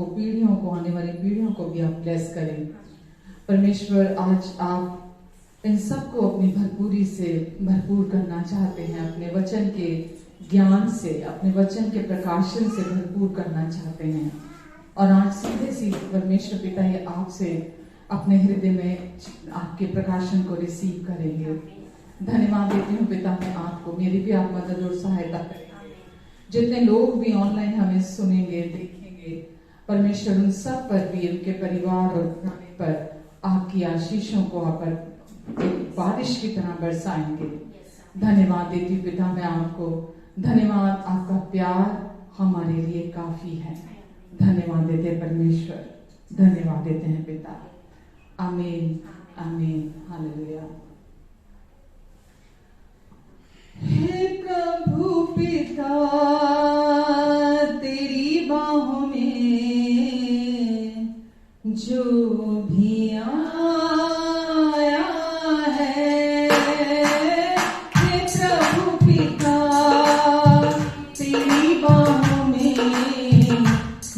को, पीढ़ियों को, आने वाली पीढ़ियों को भी आप ब्लेस करें। परमेश्वर, आज आप इन सबको अपनी भरपूरी से भरपूर करना चाहते हैं, अपने वचन के ज्ञान से, अपने वचन के प्रकाशन से भरपूर करना चाहते हैं। और आज सीधे सीधे परमेश्वर पिता ये आपसे अपने हृदय में आपके प्रकाशन को रिसीव करेंगे। धन्यवाद देती हूँ पिता, मैं आपको, मेरी भी आप मदद और सहायता करें। जितने लोग भी ऑनलाइन हमें सुनेंगे, देखेंगे, परमेश्वर उन सब पर भी, उनके परिवार और घराने पर आपकी आशीषों को आप एक बारिश की तरह बरसाएंगे। धन्यवाद देती पिता मैं आपको, धन्यवाद, आपका प्यार हमारे लिए काफी है। धन्यवाद देते हैं परमेश्वर, धन्यवाद देते हैं पिता। आमीन, आमीन, हालेलुया। हे प्रभु पिता, तेरी बाहों में जो भी आया है, हे प्रभु पिता, तेरी बाहों में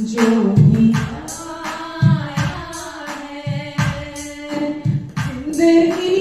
जो भी आया है, जिंदगी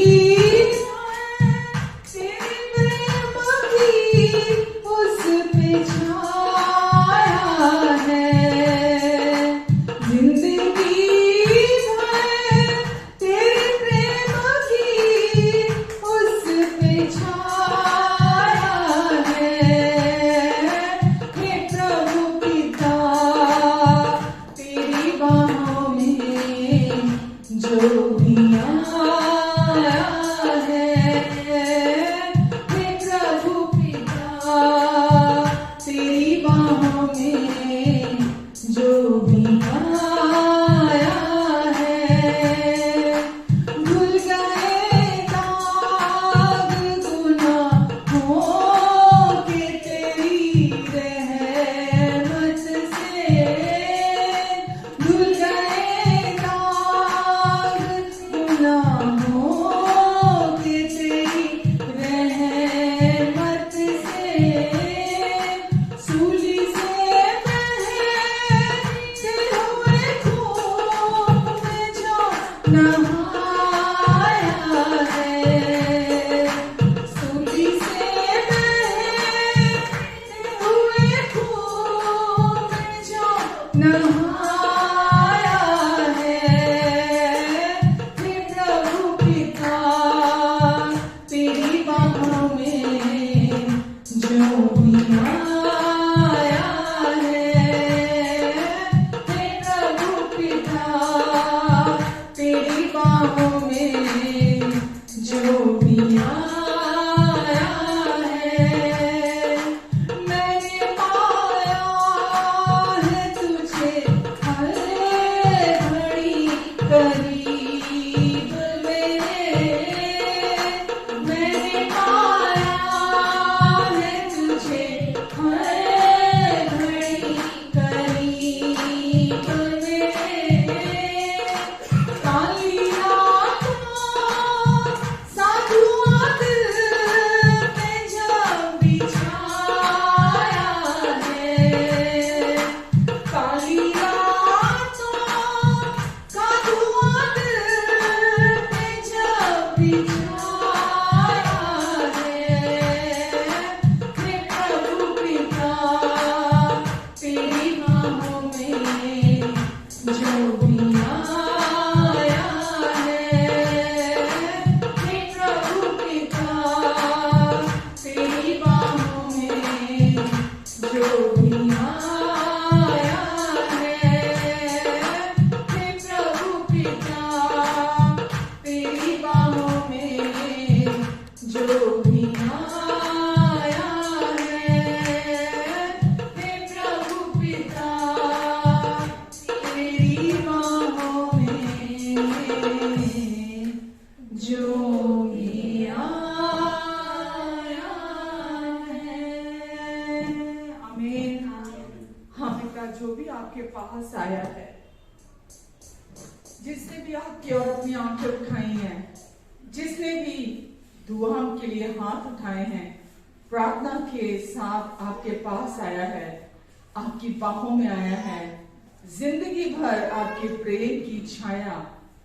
जिंदगी भर आपके प्रेम की छाया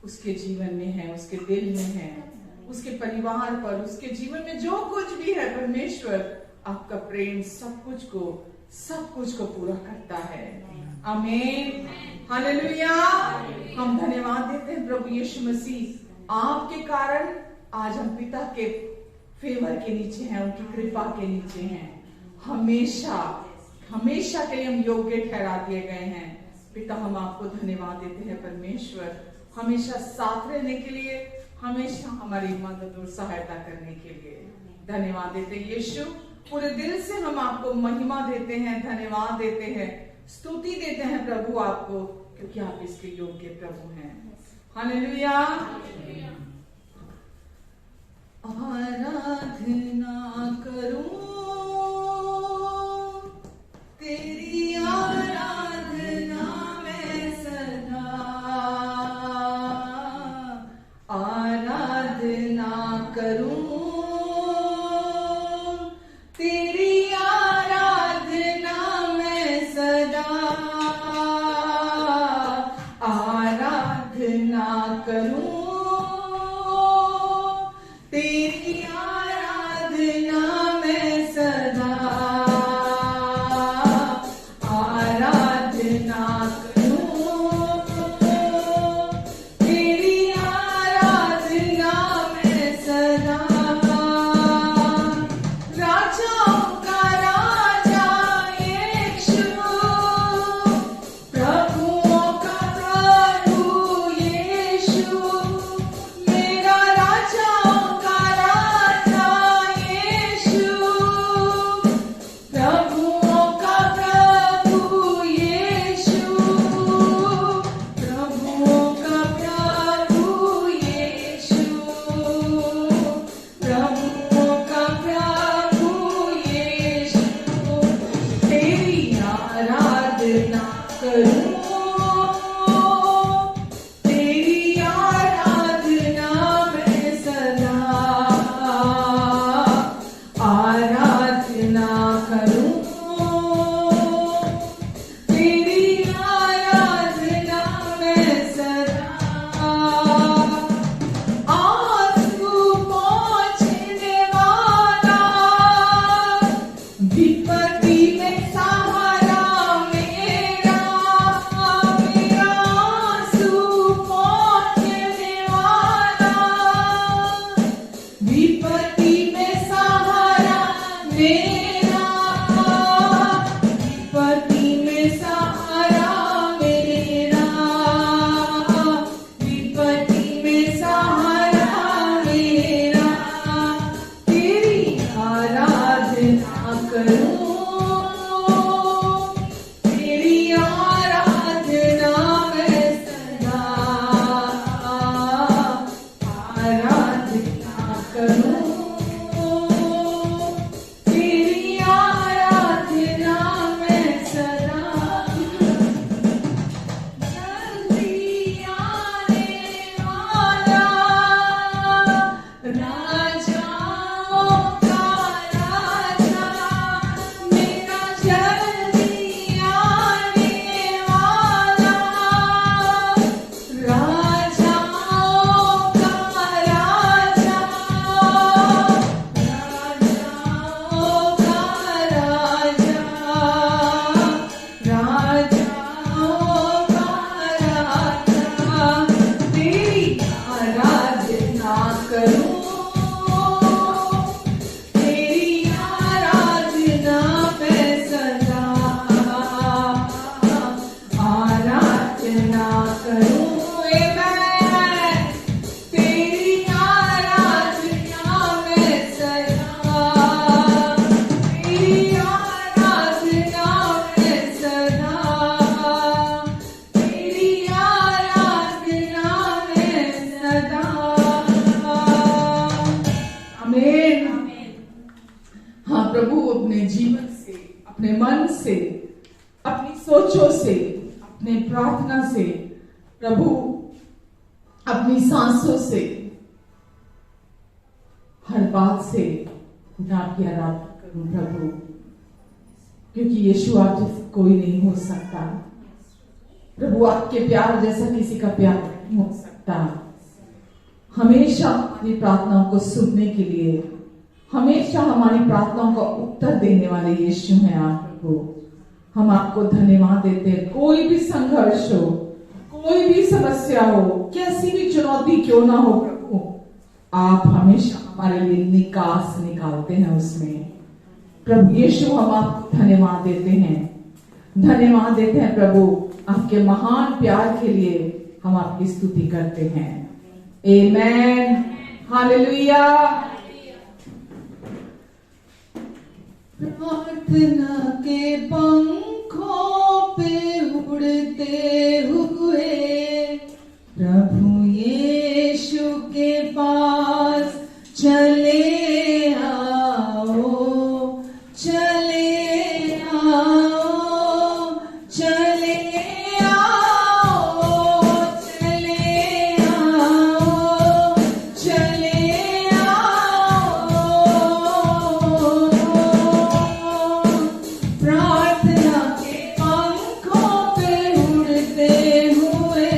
उसके जीवन में है, उसके दिल में है, उसके परिवार पर, उसके जीवन में जो कुछ भी है, परमेश्वर आपका प्रेम सब कुछ को पूरा करता है। आमीन, हालेलुया। हम धन्यवाद देते हैं प्रभु यीशु मसीह, आपके कारण आज हम पिता के फेवर के नीचे हैं, उनकी कृपा के नीचे हैं। हमेशा के लिए हम योग्य ठहरा दिए गए हैं। पिता, हम आपको धन्यवाद देते हैं परमेश्वर, हमेशा साथ रहने के लिए, हमेशा हमारी मदद और सहायता करने के लिए धन्यवाद देते हैं यीशु। पूरे दिल से हम आपको महिमा देते हैं, धन्यवाद देते हैं, स्तुति देते हैं प्रभु आपको, क्योंकि आप इसके योग्य प्रभु हैं। हालेलुया। आराधना करूं तेरी, आराधना मैं सदा, आराधना करूं तेरी, आराधना मैं सदा, आराधना करूं तेरी, आराधना मैं सदा, आराधना करूं तेरी, आराधना मैं सदा। राजाओं का राजा यीशु, प्रभुओं का प्रभु यीशु, मेरा राजाओं का राजा यीशु, प्रभुओं का प्रभु यीशु, प्रभुओं का प्रभु यीशु, प्रभुओं का प्रभु यीशु, तेरी आराधना करूं तेरी, आराधना मैं सदा, आराधना करूं तेरी, आराधना मैं सदा। आंसू पोंछने वाला, विपत्ति में सहारा मेरा, मेरा आंसू पोंछने वाला, विपत्ति में सहारा मेरा, विपत्ति में सहारा मेरा, विपत्ति में सहारा मेरा, तेरी आराधना करूं तेरी, आराधना मैं सदा, आराधना करूं तेरी, आराधना मैं सदा। जल्दी आने वाला राजाओं का राजा, मेरा जल्दी आने वाला राजाओं का राजा, राजाओं का राजा, राजाओं का राजा, तेरी आराधना करूं तेरी, आराधना मैं सदा, आराधना करूं मैं तेरी, आराधना मैं सदा, तेरी आराधना मैं सदा, तेरी आराधना मैं सदा। आमीन। हाँ प्रभु, अपने जीवन से, अपने मन से, अपनी सोचों से, अपने प्रार्थना से, प्रभु अपनी सांसों से, हर बात से मैं आपकी आराधना करूं प्रभु, क्योंकि यीशु आप जैसे कोई नहीं हो सकता। प्रभु आपके प्यार जैसा किसी का प्यार नहीं हो सकता। हमेशा हमारी प्रार्थनाओं को सुनने के लिए, हमेशा हमारी प्रार्थनाओं का उत्तर देने वाले यीशु हैं आप प्रभु। हम आपको धन्यवाद देते हैं। कोई भी संघर्ष हो, कोई भी समस्या हो, कैसी भी चुनौती क्यों ना हो प्रभु, आप हमेशा हमारे लिए निकास निकालते हैं उसमें। प्रभु यीशु हम आपको धन्यवाद देते हैं, धन्यवाद देते हैं प्रभु। आपके महान प्यार के लिए हम आपकी स्तुति करते हैं। आमेन, हालेलुया। प्रार्थना के पंखों पे उड़ते हुए प्रभु यीशु के पास चले आओ, चले आओ, चले आओ, चले आओ, चले आओ। प्रार्थना के पंखों पे उड़ते हुए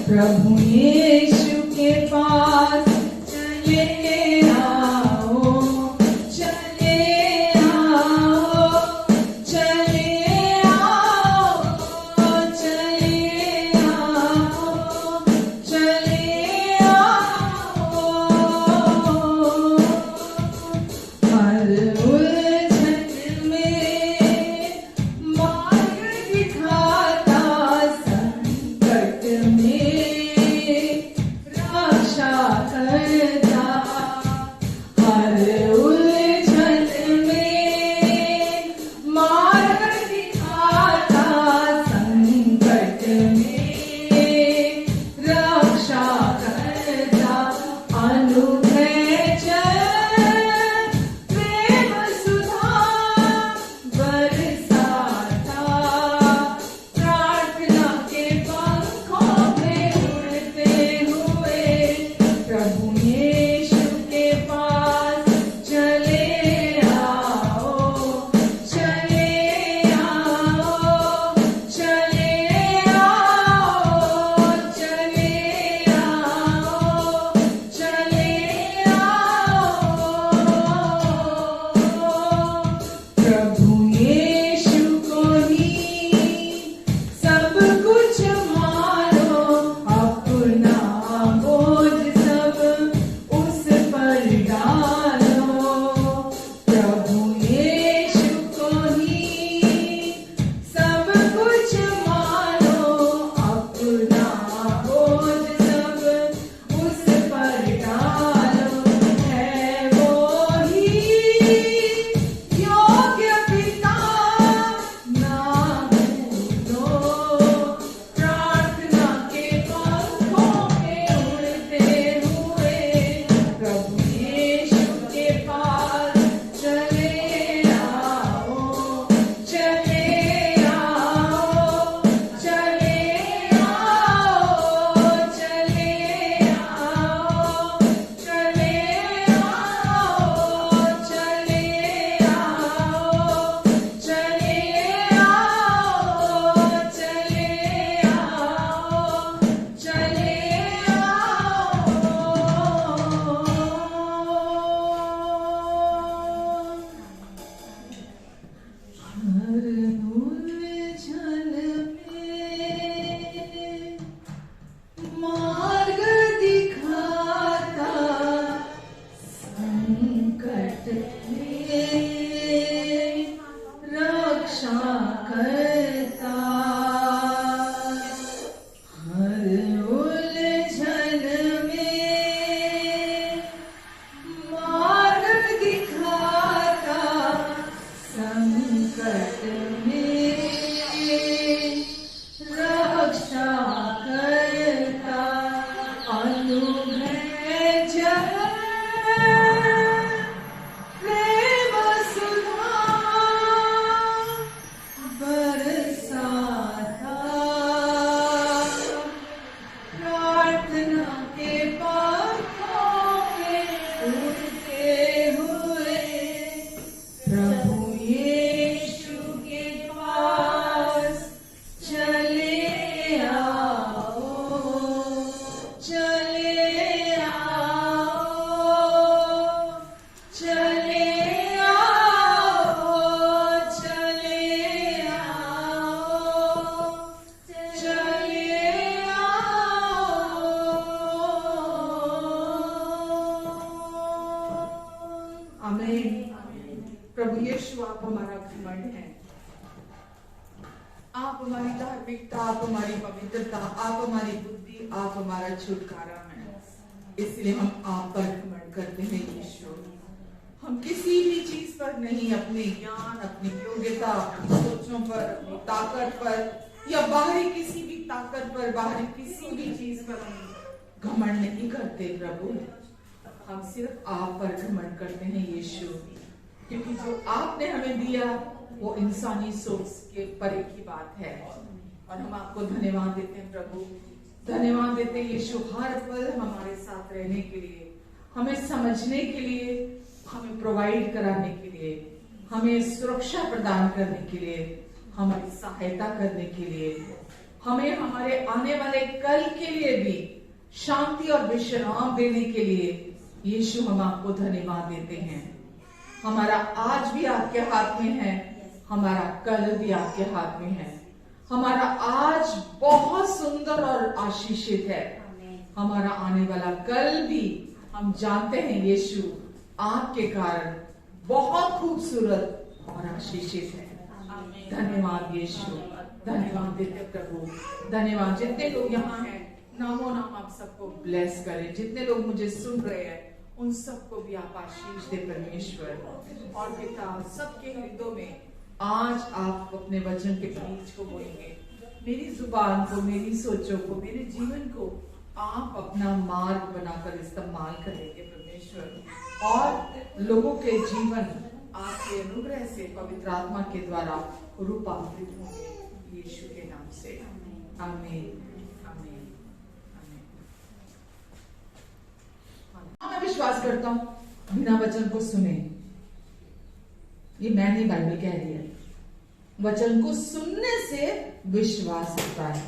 प्रभु यीशु के पास चले आओ, चले आओ, चले आओ, चले आओ, चले आओ। हर उलझन में मार्ग दिखाता, संकट में रक्षा करता। हर उलझन में मार्ग दिखाता, संकट में रक्षा करता। अनुग्रह जल प्रेम सुधा बरसाता। प्रार्थना के पंखों पे उड़ते हुए प्रभु यीशु के पास चले आओ, चले आओ, चले आओ, आप हमारा घमंड हैं, आप हमारी धार्मिकता, आप हमारी पवित्रता, आप हमारी बुद्धि, आप हमारा छुटकारा है। इसलिए हम आप पर घमंड करते हैं यीशु। हम किसी भी चीज पर नहीं, अपने ज्ञान, अपनी योग्यता, अपनी सोचों पर, अपनी ताकत पर या बाहरी किसी भी ताकत पर, बाहरी किसी भी चीज पर हम घमंड नहीं करते प्रभु। हम सिर्फ आप पर घमंड करते हैं यीशु, क्योंकि जो आपने हमें दिया वो इंसानी सोच के परे की बात है। और हम आपको धन्यवाद देते हैं प्रभु, धन्यवाद देते हैं यीशु हर पल हमारे साथ रहने के लिए, हमें समझने के लिए, हमें प्रोवाइड कराने के लिए, हमें सुरक्षा प्रदान करने के लिए, हमारी सहायता करने के लिए, हमें हमारे आने वाले कल के लिए भी शांति और विश्राम देने के लिए यीशु हम आपको धन्यवाद देते हैं। हमारा आज भी आपके हाथ में है, हमारा कल भी आपके हाथ में है। हमारा आज बहुत सुंदर और आशीषित है, हमारा आने वाला कल भी हम जानते हैं यीशु आपके कारण बहुत खूबसूरत और आशीषित है। धन्यवाद यीशु, धन्यवाद देते प्रभु, धन्यवाद। जितने लोग यहाँ हैं नामों नाम आप सबको ब्लेस करें, जितने लोग मुझे सुन रहे हैं उन सबको भी आप आशीष दे परमेश्वर। और पिता सबके हृदयों में आज आप अपने वचन के बीज को बोएंगे, मेरी जुबान को, मेरी सोचों को, मेरे जीवन को आप अपना मार्ग बनाकर इस्तेमाल करेंगे परमेश्वर, और लोगों के जीवन आपके अनुग्रह से पवित्र आत्मा के द्वारा रूपांतरित होंगे यीशु के नाम से। आमीन, आमीन, आमीन। मैं विश्वास करता हूं बिना वचन को सुने, ये मैं नहीं, बाइबल कह रही है, वचन को सुनने से विश्वास होता है।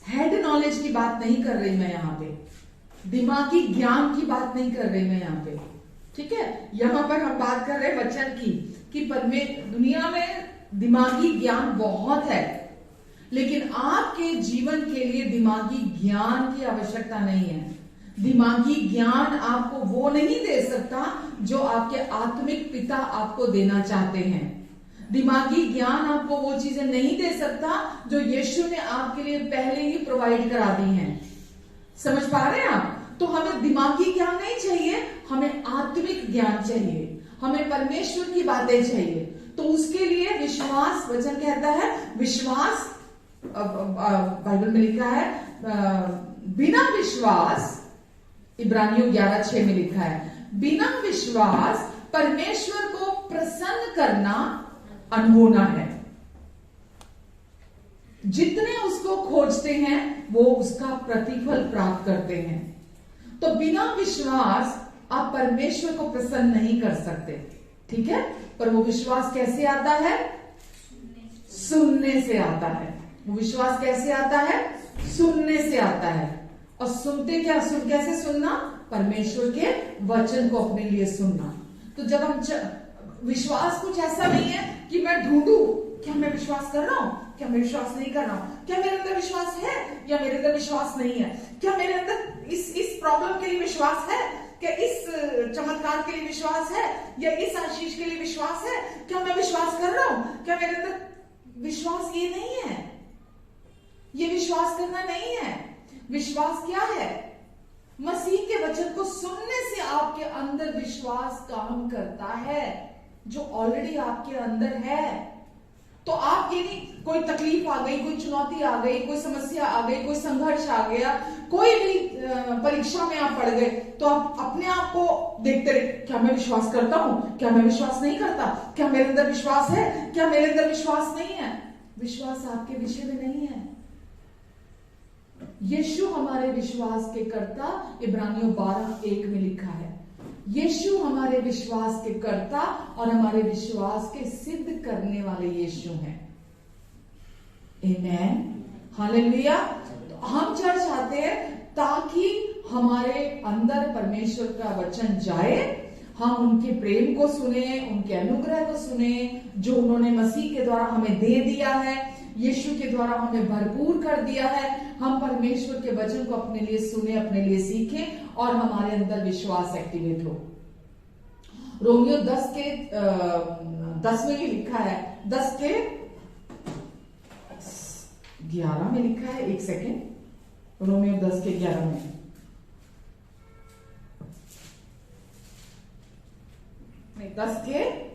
हेड नॉलेज की बात नहीं कर रही मैं यहाँ पे, दिमागी ज्ञान की बात नहीं कर रही मैं यहाँ पे, ठीक है। यहाँ पर हम बात कर रहे हैं वचन की, कि दुनिया में दिमागी ज्ञान बहुत है, लेकिन आपके जीवन के लिए दिमागी ज्ञान की आवश्यकता नहीं है। दिमागी ज्ञान आपको वो नहीं दे सकता जो आपके आत्मिक पिता आपको देना चाहते हैं। दिमागी ज्ञान आपको वो चीजें नहीं दे सकता जो यीशु ने आपके लिए पहले ही प्रोवाइड करा दी हैं। समझ पा रहे हैं आप? तो हमें दिमागी ज्ञान नहीं चाहिए, हमें आत्मिक ज्ञान चाहिए, हमें परमेश्वर की बातें चाहिए। तो उसके लिए विश्वास, वचन कहता है विश्वास, बाइबल में लिखा है बिना विश्वास, इब्रानियों 11:6 में लिखा है, बिना विश्वास परमेश्वर को प्रसन्न करना अनहोना है। जितने उसको खोजते हैं वो उसका प्रतिफल प्राप्त करते हैं। तो बिना विश्वास आप परमेश्वर को प्रसन्न नहीं कर सकते, ठीक है। पर वो विश्वास कैसे आता है? सुनने से आता है। वो विश्वास कैसे आता है? सुनने से आता है। और सुनते क्या, कैसे सुनना? परमेश्वर के वचन को अपने लिए सुनना। तो जब हम विश्वास कुछ ऐसा नहीं है कि मैं ढूंढूं क्या मैं विश्वास कर रहा हूं, क्या मैं विश्वास नहीं कर रहा हूं, क्या मेरे अंदर विश्वास है या मेरे अंदर विश्वास नहीं है, क्या मेरे अंदर इस प्रॉब्लम के लिए विश्वास है, क्या इस चमत्कार के लिए विश्वास है या इस आशीष के लिए विश्वास है, क्या मैं विश्वास कर रहा हूं, क्या मेरे अंदर विश्वास? ये नहीं है, ये विश्वास करना नहीं है। विश्वास क्या है? मसीह के वचन को सुनने से आपके अंदर विश्वास काम करता है, जो ऑलरेडी आपके अंदर है। तो आप ये नहीं, कोई तकलीफ आ गई, कोई चुनौती आ गई, कोई समस्या आ गई, कोई संघर्ष आ गया, कोई भी परीक्षा में आप पड़ गए, तो आप अपने आप को देखते रहे, क्या मैं विश्वास करता हूं, क्या मैं विश्वास नहीं करता, क्या मेरे अंदर विश्वास है, क्या मेरे अंदर विश्वास नहीं है। विश्वास आपके विषय में नहीं है। यीशु हमारे विश्वास के कर्ता, इब्रानियों 12:1 में लिखा है, यीशु हमारे विश्वास के कर्ता और हमारे विश्वास के सिद्ध करने वाले यीशु हैं। आमेन, हालेलुया। तो हम चर्च आते हैं ताकि हमारे अंदर परमेश्वर का वचन जाए, हम उनके प्रेम को सुने, उनके अनुग्रह को सुने, जो उन्होंने मसीह के द्वारा हमें दे दिया है, यीशु के द्वारा हमें भरपूर कर दिया है। हम परमेश्वर के वचन को अपने लिए सुने, अपने लिए सीखें और हमारे अंदर विश्वास एक्टिवेट हो। रोमियो 10 के 10 में ये लिखा है, 10 के 11 में लिखा है। एक सेकेंड, रोमियो 10 के 11 में, नहीं 10 के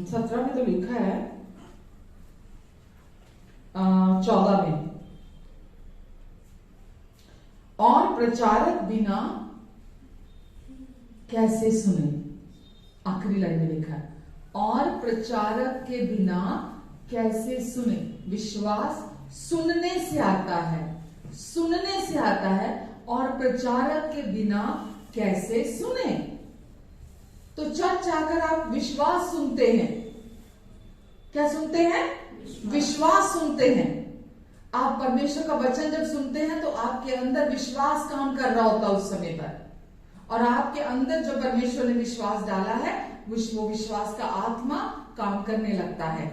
17 में तो लिखा है, 14 में, और प्रचारक बिना कैसे सुने। आखिरी लाइन में लिखा है, और प्रचारक के बिना कैसे सुने। विश्वास सुनने से आता है, सुनने से आता है, और प्रचारक के बिना कैसे सुने। तो चर्च आकर आप विश्वास सुनते हैं। क्या सुनते हैं? विश्वास सुनते हैं। आप परमेश्वर का वचन जब सुनते हैं तो आपके अंदर विश्वास काम कर रहा होता है उस समय पर, और आपके अंदर जो परमेश्वर ने विश्वास डाला है वो विश्वास का आत्मा काम करने लगता है।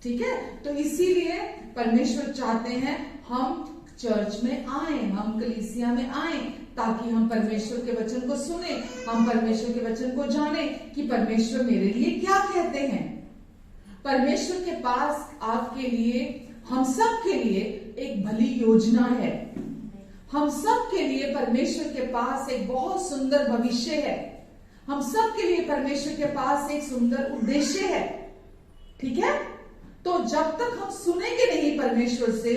ठीक है, तो इसीलिए परमेश्वर चाहते हैं हम चर्च में आए, हम कलीसिया में आए, ताकि हम परमेश्वर के वचन को सुने, हम परमेश्वर के वचन को जाने कि परमेश्वर मेरे लिए क्या कहते हैं। परमेश्वर के पास आपके लिए, हम सब के लिए एक भली योजना है। हम सब के लिए परमेश्वर के पास एक बहुत सुंदर भविष्य है। हम सब के लिए परमेश्वर के पास एक सुंदर उद्देश्य है। ठीक है, तो जब तक हम सुनेंगे नहीं परमेश्वर से,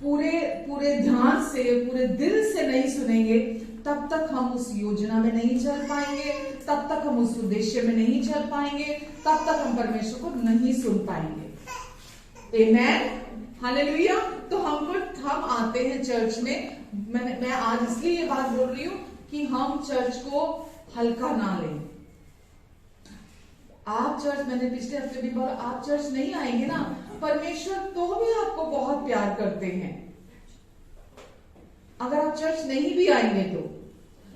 पूरे ध्यान से, पूरे दिल से नहीं सुनेंगे, तब तक हम उस योजना में नहीं चल पाएंगे, तब तक हम उस उद्देश्य में नहीं चल पाएंगे, तब तक हम परमेश्वर को नहीं सुन पाएंगे। आमेन, हालेलुया। तो हम आते हैं चर्च में। मैं आज इसलिए ये बात बोल रही हूं कि हम चर्च को हल्का ना लें। आप चर्च, मैंने पिछले हफ्ते भी बोला, आप चर्च नहीं आएंगे ना, परमेश्वर तो भी आपको बहुत प्यार करते हैं। अगर आप चर्च नहीं भी आएंगे तो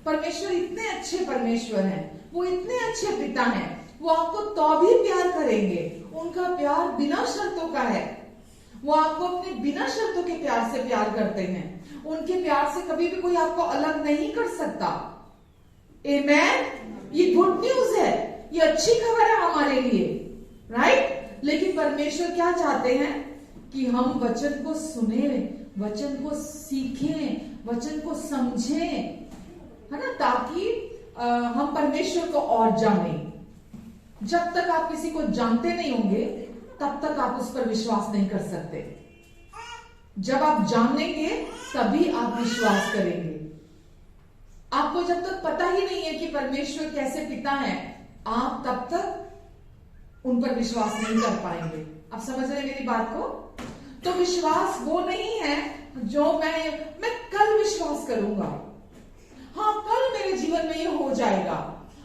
परमेश्वर इतने अच्छे परमेश्वर हैं, वो इतने अच्छे पिता हैं, वो आपको तो भी प्यार करेंगे। उनका प्यार बिना शर्तों का है। वो आपको अपने बिना शर्तों के प्यार से प्यार करते हैं। उनके प्यार से कभी भी कोई आपको अलग नहीं कर सकता। आमेन, ये गुड न्यूज है, ये अच्छी खबर है हमारे लिए, राइट। लेकिन परमेश्वर क्या चाहते हैं कि हम वचन को सुने, वचन को सीखें, वचन को समझें, है ना, ताकि हम परमेश्वर को और जाने। जब तक आप किसी को जानते नहीं होंगे तब तक आप उस पर विश्वास नहीं कर सकते। जब आप जानेंगे तभी आप विश्वास करेंगे। आपको जब तक पता ही नहीं है कि परमेश्वर कैसे पिता है, आप तब तक उन पर विश्वास नहीं कर पाएंगे। आप समझ रहे हैं मेरी बात को? तो विश्वास वो नहीं है जो मैं कल विश्वास करूंगा, हाँ कल मेरे जीवन में ये हो जाएगा,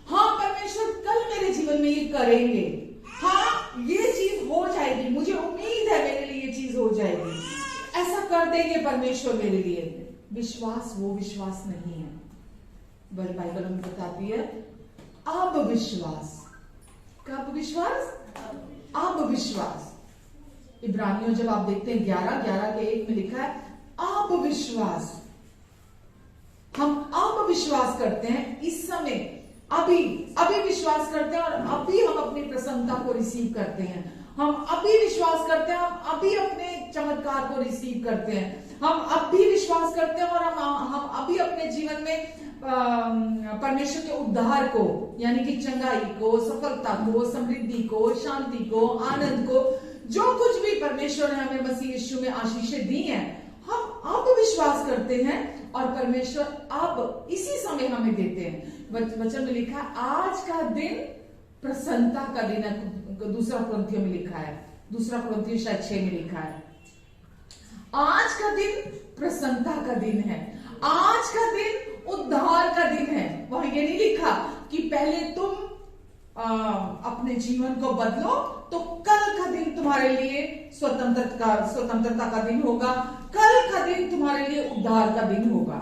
हाँ परमेश्वर कल मेरे जीवन में ये करेंगे, हाँ ये चीज हो जाएगी, मुझे उम्मीद है मेरे लिए ये चीज हो जाएगी, ऐसा कर देंगे परमेश्वर मेरे लिए। विश्वास वो विश्वास नहीं है। बाइबल हमें बताती है अब विश्वास। कब विश्वास? अब विश्वास। इब्रानियों जब आप देखते हैं 11 के 1 में लिखा है अब विश्वास। हम अब विश्वास करते हैं, इस समय अभी विश्वास करते हैं, और अभी हम अपनी प्रसन्नता को रिसीव करते हैं। हम अभी विश्वास करते हैं, हम अभी अपने चमत्कार को रिसीव करते हैं, हम अभी विश्वास करते हैं, और हम अभी अपने जीवन में परमेश्वर के उद्धार को, यानी कि चंगाई को, सफलता को, समृद्धि को, शांति को, आनंद को, जो कुछ भी परमेश्वर ने हमें मसीह यीशु में आशीषें दी हैं, हम अब विश्वास करते हैं, और परमेश्वर अब इसी समय हमें देते हैं। वचन में लिखा है आज का दिन प्रसन्नता का दिन है। 2 कुरिन्थियों में लिखा है, 2 कुरिन्थियों शायद 6 में लिखा है, आज का दिन प्रसन्नता का दिन है, आज का दिन उद्धार का दिन है। वहां ये नहीं लिखा कि पहले तुम अपने जीवन को बदलो तो कल का दिन तुम्हारे लिए स्वतंत्रता का दिन होगा, कल का दिन तुम्हारे लिए उद्धार का दिन होगा।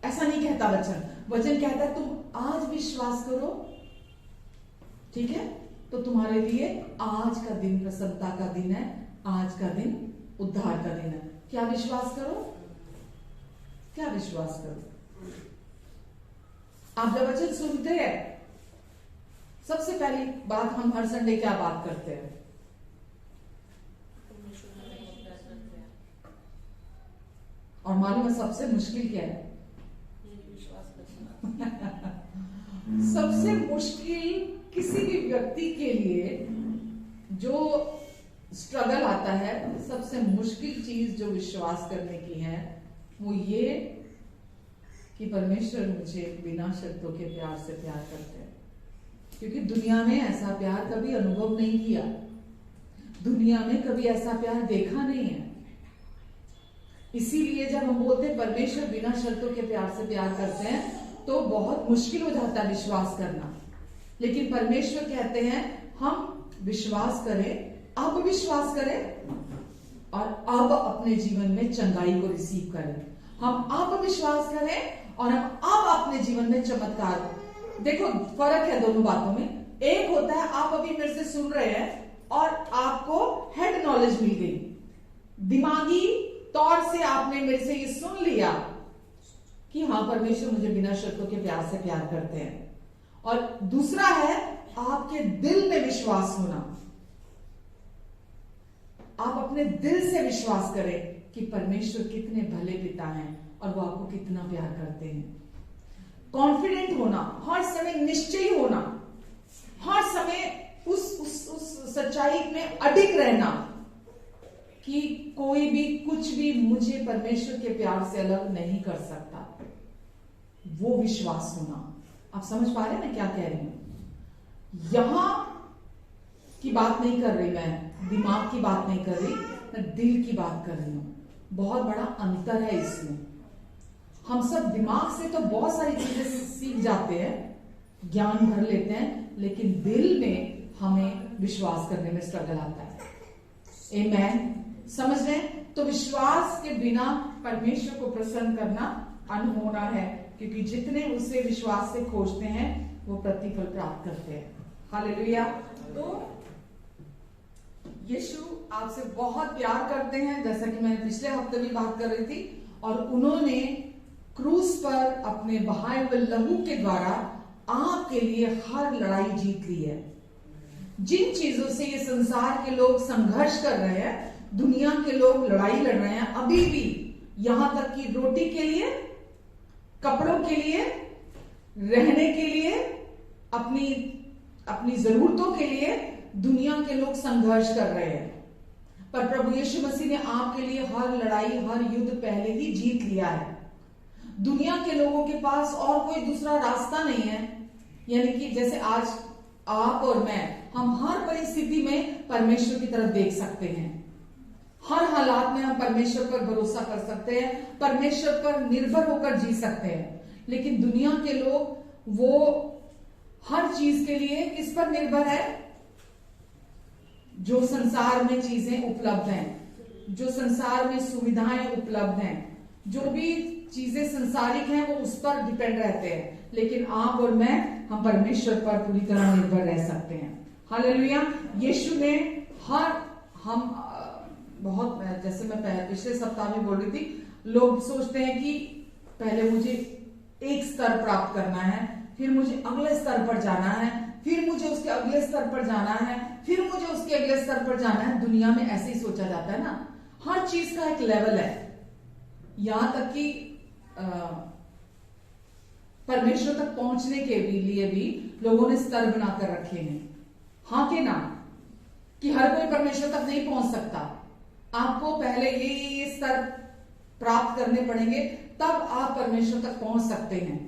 ऐसा नहीं कहता वचन। वचन कहता है तुम आज विश्वास करो, ठीक है, तो तुम्हारे लिए आज का दिन प्रसन्नता का दिन है, आज का दिन उद्धार का दिन है। क्या विश्वास करो? क्या विश्वास करूं? आप जब वचन सुनते हैं, सबसे पहली बात हम हर संडे क्या बात करते हैं? और मालूम है सबसे मुश्किल क्या है? सबसे मुश्किल किसी भी व्यक्ति के लिए जो स्ट्रगल आता है, सबसे मुश्किल चीज जो विश्वास करने की है वो ये कि परमेश्वर मुझे बिना शर्तों के प्यार से प्यार करते हैं। क्योंकि दुनिया में ऐसा प्यार कभी अनुभव नहीं किया, दुनिया में कभी ऐसा प्यार देखा नहीं है। इसीलिए जब हम बोलते हैं परमेश्वर बिना शर्तों के प्यार से प्यार करते हैं, तो बहुत मुश्किल हो जाता है विश्वास करना। लेकिन परमेश्वर कहते हैं हम विश्वास करें, अब विश्वास करें और अब अपने जीवन में चंगाई को रिसीव करें। हम अब विश्वास करें और हम अब अपने जीवन में चमत्कार। देखो फर्क है दोनों बातों में। एक होता है आप अभी मेरे से सुन रहे हैं और आपको हेड नॉलेज मिल गई, दिमागी तौर से आपने मेरे से ये सुन लिया कि हाँ परमेश्वर मुझे बिना शर्तों के प्यार से प्यार करते हैं। और दूसरा है आपके दिल में विश्वास होना। आप अपने दिल से विश्वास करें कि परमेश्वर कितने भले पिता हैं और वो आपको कितना प्यार करते हैं। कॉन्फिडेंट होना, हर समय निश्चयी होना, हर समय उस सच्चाई में अडिग रहना कि कोई भी कुछ भी मुझे परमेश्वर के प्यार से अलग नहीं कर सकता, वो विश्वास होना। आप समझ पा रहे हैं मैं क्या कह रही हूं? यहां की बात नहीं कर रही, मैं दिमाग की बात नहीं कर रही, मैं दिल की बात कर रही हूं। बहुत बड़ा अंतर है इसमें। हम सब दिमाग से तो बहुत सारी चीजें सीख जाते हैं, ज्ञान भर लेते हैं, लेकिन दिल में हमें विश्वास करने में स्ट्रगल आता है। आमेन, समझ रहे हैं? तो विश्वास के बिना परमेश्वर को प्रसन्न करना अनहोना है, क्योंकि जितने उसे विश्वास से खोजते हैं वो प्रतिफल प्राप्त करते हैं। हालेलुया। तो यीशु आपसे बहुत प्यार करते हैं, जैसा कि मैंने पिछले हफ्ते भी बात कर रही थी। और उन्होंने क्रूस पर अपने बहाए हुए लहू के द्वारा आपके लिए हर लड़ाई जीत ली है। जिन चीजों से ये संसार के लोग संघर्ष कर रहे हैं, दुनिया के लोग लड़ाई लड़ रहे हैं अभी भी, यहां तक कि रोटी के लिए, कपड़ों के लिए, रहने के लिए, अपनी जरूरतों के लिए दुनिया के लोग संघर्ष कर रहे हैं। पर प्रभु यीशु मसीह ने आपके लिए हर लड़ाई, हर युद्ध पहले ही जीत लिया है। दुनिया के लोगों के पास और कोई दूसरा रास्ता नहीं है। यानी कि जैसे आज आप और मैं, हम हर परिस्थिति में परमेश्वर की तरफ देख सकते हैं। हर हालात में हम परमेश्वर पर भरोसा कर सकते हैं, परमेश्वर पर निर्भर होकर जी सकते हैं। लेकिन दुनिया के लोग वो हर चीज के लिए किस पर निर्भर है? जो संसार में चीजें उपलब्ध हैं, जो संसार में सुविधाएं उपलब्ध हैं, जो भी चीजें संसारिक हैं, वो उस पर डिपेंड रहते हैं। लेकिन आप और मैं, हम परमेश्वर पर पूरी तरह निर्भर रह सकते हैं। हालेलुया। यीशु ने हम बहुत, जैसे मैं पिछले सप्ताह में बोल रही थी, लोग सोचते हैं कि पहले मुझे एक स्तर प्राप्त करना है, फिर मुझे अगले स्तर पर जाना है, फिर मुझे उसके अगले स्तर पर जाना है, फिर मुझे उसके अगले स्तर पर जाना है। दुनिया में ऐसे ही सोचा जाता है ना। हर चीज का एक लेवल है। यहां तक कि परमेश्वर तक पहुंचने के लिए भी लोगों ने स्तर बनाकर रखे हैं। हाँ के ना? कि हर कोई परमेश्वर तक नहीं पहुंच सकता। आपको पहले ये स्तर प्राप्त करने पड़ेंगे, तब आप परमेश्वर तक पहुंच सकते हैं।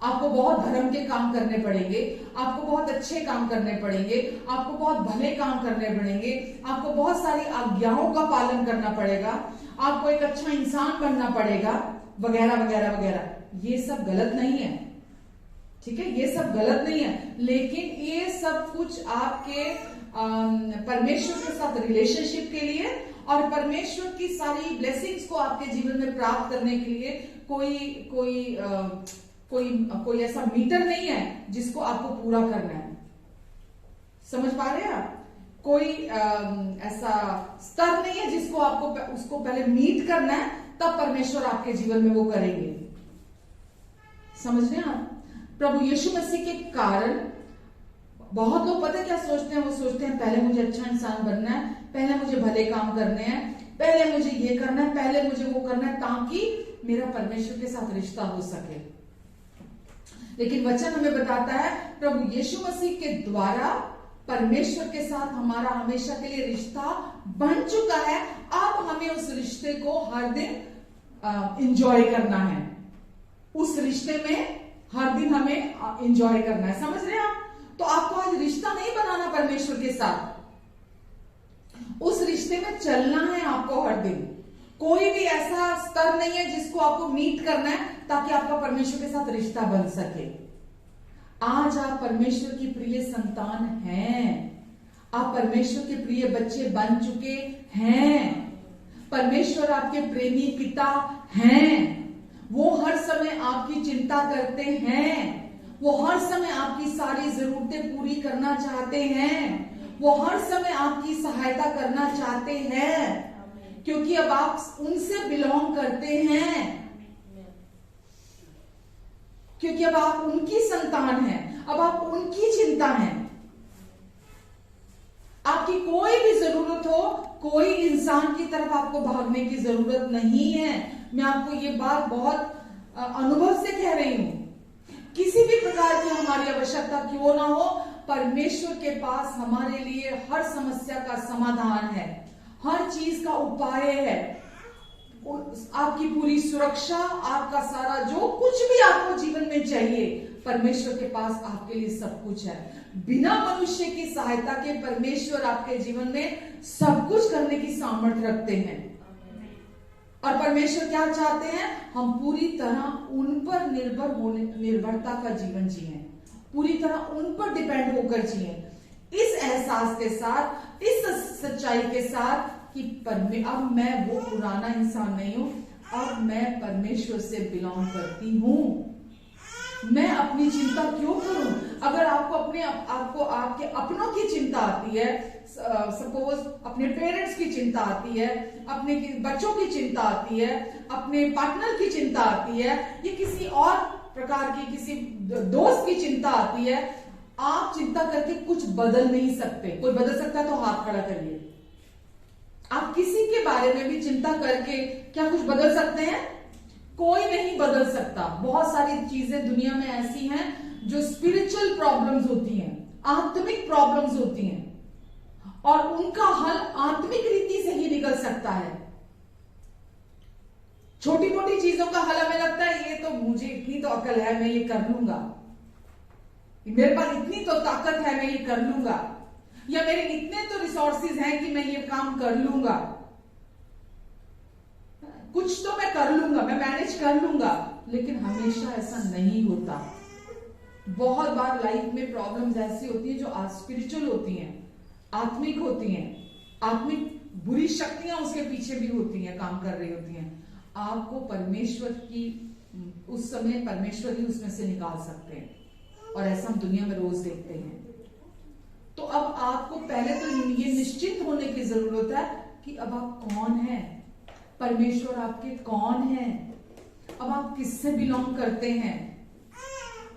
आपको बहुत धर्म के काम करने पड़ेंगे, आपको बहुत अच्छे काम करने पड़ेंगे, आपको बहुत भले काम करने पड़ेंगे, आपको बहुत सारी आज्ञाओं का पालन करना पड़ेगा, आपको एक अच्छा इंसान बनना पड़ेगा, वगैरह वगैरह वगैरह। ये सब गलत नहीं है, ठीक है, ये सब गलत नहीं है। लेकिन ये सब कुछ आपके परमेश्वर के साथ रिलेशनशिप के लिए और परमेश्वर की सारी ब्लेसिंग्स को आपके जीवन में प्राप्त करने के लिए कोई ऐसा मीटर नहीं है जिसको आपको पूरा करना है। समझ पा रहे हैं आप? कोई ऐसा स्तर नहीं है जिसको आपको उसको पहले मीट करना है, तब परमेश्वर आपके जीवन में वो करेंगे। समझ रहे हैं आप? प्रभु यीशु मसीह के कारण बहुत लोग पता क्या सोचते हैं, वो सोचते हैं पहले मुझे अच्छा इंसान बनना है, पहले मुझे भले काम करने हैं, पहले मुझे ये करना है, पहले मुझे वो करना है, ताकि मेरा परमेश्वर के साथ रिश्ता हो सके। लेकिन वचन हमें बताता है प्रभु यीशु मसीह के द्वारा परमेश्वर के साथ हमारा हमेशा के लिए रिश्ता बन चुका है। अब हमें उस रिश्ते को हर दिन एंजॉय करना है। उस रिश्ते में हर दिन हमें एंजॉय करना है। समझ रहे हैं आप? तो आपको आज रिश्ता नहीं बनाना परमेश्वर के साथ, उस रिश्ते में चलना है आपको हर दिन। कोई भी ऐसा स्तर नहीं है जिसको आपको मीट करना है ताकि आपका परमेश्वर के साथ रिश्ता बन सके। आज आप परमेश्वर की प्रिय संतान हैं, आप परमेश्वर के प्रिय बच्चे बन चुके हैं। परमेश्वर आपके प्रेमी पिता हैं। वो हर समय आपकी चिंता करते हैं, वो हर समय आपकी सारी जरूरतें पूरी करना चाहते हैं, वो हर समय आपकी सहायता करना चाहते हैं, क्योंकि अब आप उनसे बिलोंग करते हैं, क्योंकि अब आप उनकी संतान हैं, अब आप उनकी चिंता हैं। आपकी कोई भी जरूरत हो, कोई इंसान की तरफ आपको भागने की जरूरत नहीं है। मैं आपको ये बात बहुत अनुभव से कह रही हूं। किसी भी प्रकार की हमारी आवश्यकता क्यों ना हो, परमेश्वर के पास हमारे लिए हर समस्या का समाधान है, हर चीज का उपाय है। आपकी पूरी सुरक्षा, आपका सारा जो कुछ भी आपको जीवन में चाहिए, परमेश्वर के पास आपके लिए सब कुछ है। बिना मनुष्य की सहायता के परमेश्वर आपके जीवन में सब कुछ करने की सामर्थ्य रखते हैं। और परमेश्वर क्या चाहते हैं? हम पूरी तरह उन पर निर्भरता का जीवन जिए, पूरी तरह उन पर डिपेंड होकर जिए, इस एहसास के साथ, इस सच्चाई के साथ कि अब मैं वो पुराना इंसान नहीं हूं, अब मैं परमेश्वर से बिलोंग करती हूं। मैं अपनी चिंता क्यों करूं? अगर आपको आपके अपनों की चिंता आती है, सपोज अपने पेरेंट्स की चिंता आती है, अपने बच्चों की चिंता आती है, अपने पार्टनर की चिंता आती है, या किसी और प्रकार की किसी दोस्त की चिंता आती है, आप चिंता करके कुछ बदल नहीं सकते। कोई बदल सकता है तो हाथ खड़ा करिए। आप किसी के बारे में भी चिंता करके क्या कुछ बदल सकते हैं? कोई नहीं बदल सकता। बहुत सारी चीजें दुनिया में ऐसी हैं जो स्पिरिचुअल प्रॉब्लम्स होती हैं, आत्मिक प्रॉब्लम्स होती हैं, और उनका हल आत्मिक रीति से ही निकल सकता है। छोटी मोटी चीजों का हल हमें लगता है ये तो मुझे इतनी तो अकल है, मैं ये कर लूंगा, मेरे पास इतनी तो ताकत है, मैं ये कर लूंगा, या मेरे इतने तो रिसोर्सेज हैं कि मैं ये काम कर लूंगा, कुछ तो मैं कर लूंगा, मैं मैनेज कर लूंगा। लेकिन हमेशा ऐसा नहीं होता। बहुत बार लाइफ में प्रॉब्लम्स ऐसी होती हैं जो स्पिरिचुअल होती हैं, आत्मिक होती हैं, आत्मिक बुरी शक्तियां उसके पीछे भी होती हैं, काम कर रही होती हैं। आपको परमेश्वर की उस समय परमेश्वर ही उसमें से निकाल सकते हैं, और ऐसा हम दुनिया में रोज देखते हैं। तो अब आपको पहले तो ये निश्चित होने की जरूरत है कि अब आप कौन हैं, परमेश्वर आपके कौन हैं, अब आप किससे बिलोंग करते हैं।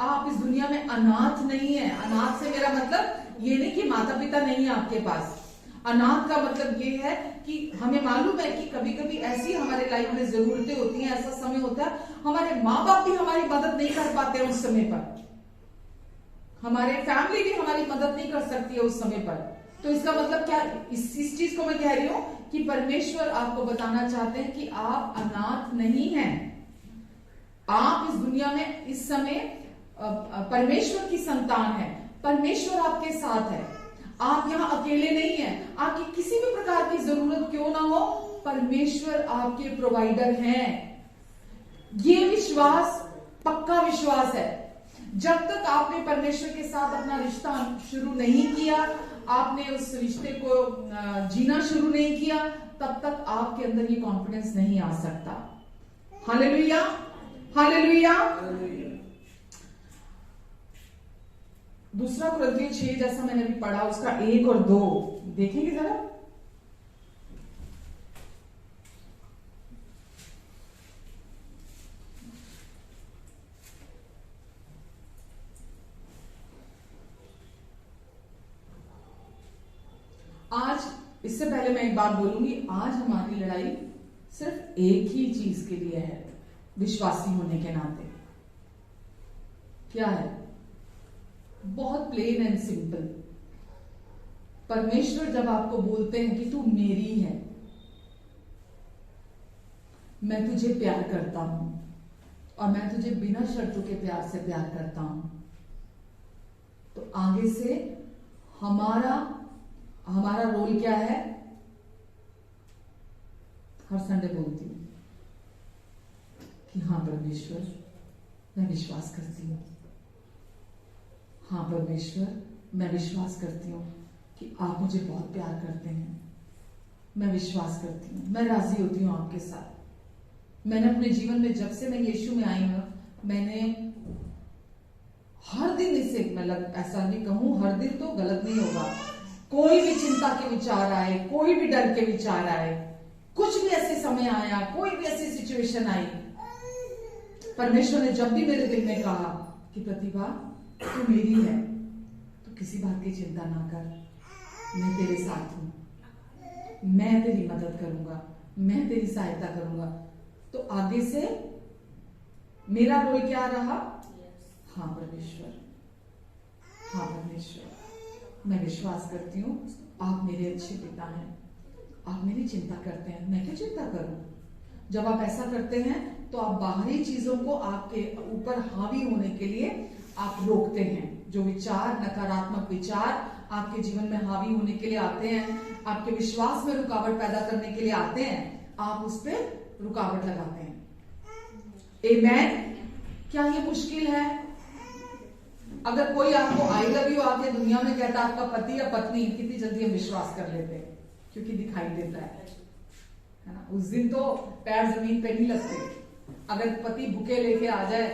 आप इस दुनिया में अनाथ नहीं है। अनाथ से मेरा मतलब ये नहीं कि माता पिता नहीं है आपके पास। अनाथ का मतलब ये है कि हमें मालूम है कि कभी कभी ऐसी हमारे लाइफ में जरूरतें होती हैं, ऐसा समय होता है हमारे माँ बाप भी हमारी मदद नहीं कर पाते हैं उस समय पर, हमारे फैमिली भी हमारी मदद नहीं कर सकती है उस समय पर। तो इसका मतलब क्या? इस चीज को मैं कह रही हूं कि परमेश्वर आपको बताना चाहते हैं कि आप अनाथ नहीं हैं। आप इस दुनिया में इस समय परमेश्वर की संतान है, परमेश्वर आपके साथ है, आप यहां अकेले नहीं हैं। आपकी किसी भी प्रकार की जरूरत क्यों ना हो, परमेश्वर आपके प्रोवाइडर हैं। ये विश्वास पक्का विश्वास है। जब तक आपने परमेश्वर के साथ अपना रिश्ता शुरू नहीं किया, आपने उस रिश्ते को जीना शुरू नहीं किया, तब तक आपके अंदर ये कॉन्फिडेंस नहीं आ सकता। Hallelujah, hallelujah. दूसरा कुरिन्थियों 6 जैसा मैंने अभी पढ़ा, उसका 1 और 2 देखेंगे जरा। इससे पहले मैं एक बात बोलूंगी, आज हमारी लड़ाई सिर्फ एक ही चीज के लिए है, विश्वासी होने के नाते। क्या है? बहुत प्लेन एंड सिंपल। परमेश्वर जब आपको बोलते हैं कि तू मेरी है, मैं तुझे प्यार करता हूं और मैं तुझे बिना शर्तों के प्यार से प्यार करता हूं, तो आगे से हमारा रोल क्या है? हर संडे बोलती हूं कि हाँ परमेश्वर, मैं विश्वास करती हूं। हाँ परमेश्वर, मैं विश्वास करती हूं कि आप मुझे बहुत प्यार करते हैं। मैं विश्वास करती हूं, मैं राजी होती हूं आपके साथ। मैंने अपने जीवन में, जब से मैं यीशु में आई हूं, मैंने हर दिन इसे, मतलब ऐसा नहीं कहूं हर दिन तो गलत नहीं होगा, कोई भी चिंता के विचार आए, कोई भी डर के विचार आए, कुछ भी ऐसे समय आया, कोई भी ऐसी सिचुएशन आई, परमेश्वर ने जब भी मेरे दिल में कहा कि प्रतिभा तू मेरी है, तो किसी बात की चिंता ना कर, मैं तेरे साथ हूं, मैं तेरी मदद करूंगा, मैं तेरी सहायता करूंगा। तो आगे से मेरा रोल क्या रहा? हाँ परमेश्वर, हाँ परमेश्वर, मैं विश्वास करती हूँ आप मेरे अच्छे पिता हैं, आप मेरी चिंता करते हैं, मैं क्यों चिंता करूं? जब आप ऐसा करते हैं तो आप बाहरी चीजों को आपके ऊपर हावी होने के लिए आप रोकते हैं। जो विचार, नकारात्मक विचार आपके जीवन में हावी होने के लिए आते हैं, आपके विश्वास में रुकावट पैदा करने के लिए आते हैं, आप उस पर रुकावट लगाते हैं। आमेन। क्या ये मुश्किल है? अगर कोई आपको आई लव यू आके दुनिया में कहता है, आपका पति या पत्नी, कितनी जल्दी हम विश्वास कर लेते हैं, क्योंकि दिखाई देता है ना। उस दिन तो पैर जमीन पे नहीं लगते। अगर पति बुके लेके आ जाए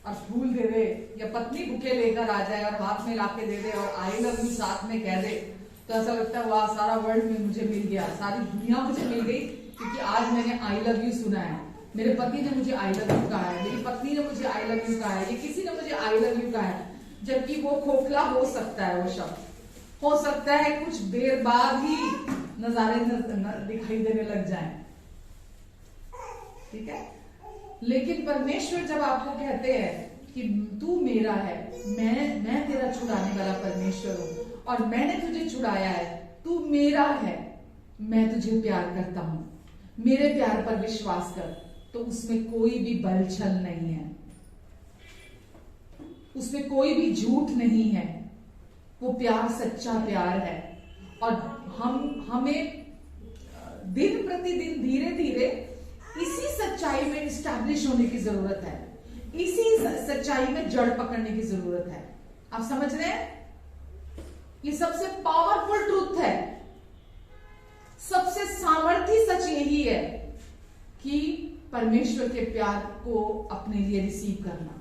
और फूल दे दे, या पत्नी बुके लेकर आ जाए और हाथ में लाके दे दे और आई लव यू साथ में कह दे, तो ऐसा लगता है वाह, सारा वर्ल्ड में मुझे मिल गया, सारी दुनिया मुझे मिल गई, क्योंकि आज मैंने आई लव यू सुना है। मेरे पति ने मुझे आई लव यू कहा है, मेरी पत्नी ने मुझे आई लव यू कहा है, ये किसी ने मुझे आई लव यू कहा है। जबकि वो खोखला हो सकता है, वो शब्द हो सकता है कुछ देर बाद ही नजारे दिखाई देने लग जाएं, ठीक है। लेकिन परमेश्वर जब आपको कहते हैं कि तू मेरा है, मैं तेरा छुड़ाने वाला परमेश्वर हूं और मैंने तुझे छुड़ाया है, तू मेरा है, मैं तुझे प्यार करता हूं, मेरे प्यार पर विश्वास कर, तो उसमें कोई भी बल छल नहीं है, उसमें कोई भी झूठ नहीं है। वो प्यार सच्चा प्यार है। और हमें दिन प्रतिदिन धीरे धीरे इसी सच्चाई में इस्टेब्लिश होने की जरूरत है, इसी सच्चाई में जड़ पकड़ने की जरूरत है। आप समझ रहे हैं? ये सबसे पावरफुल ट्रूथ है, सबसे सामर्थी सच यही है कि परमेश्वर के प्यार को अपने लिए रिसीव करना।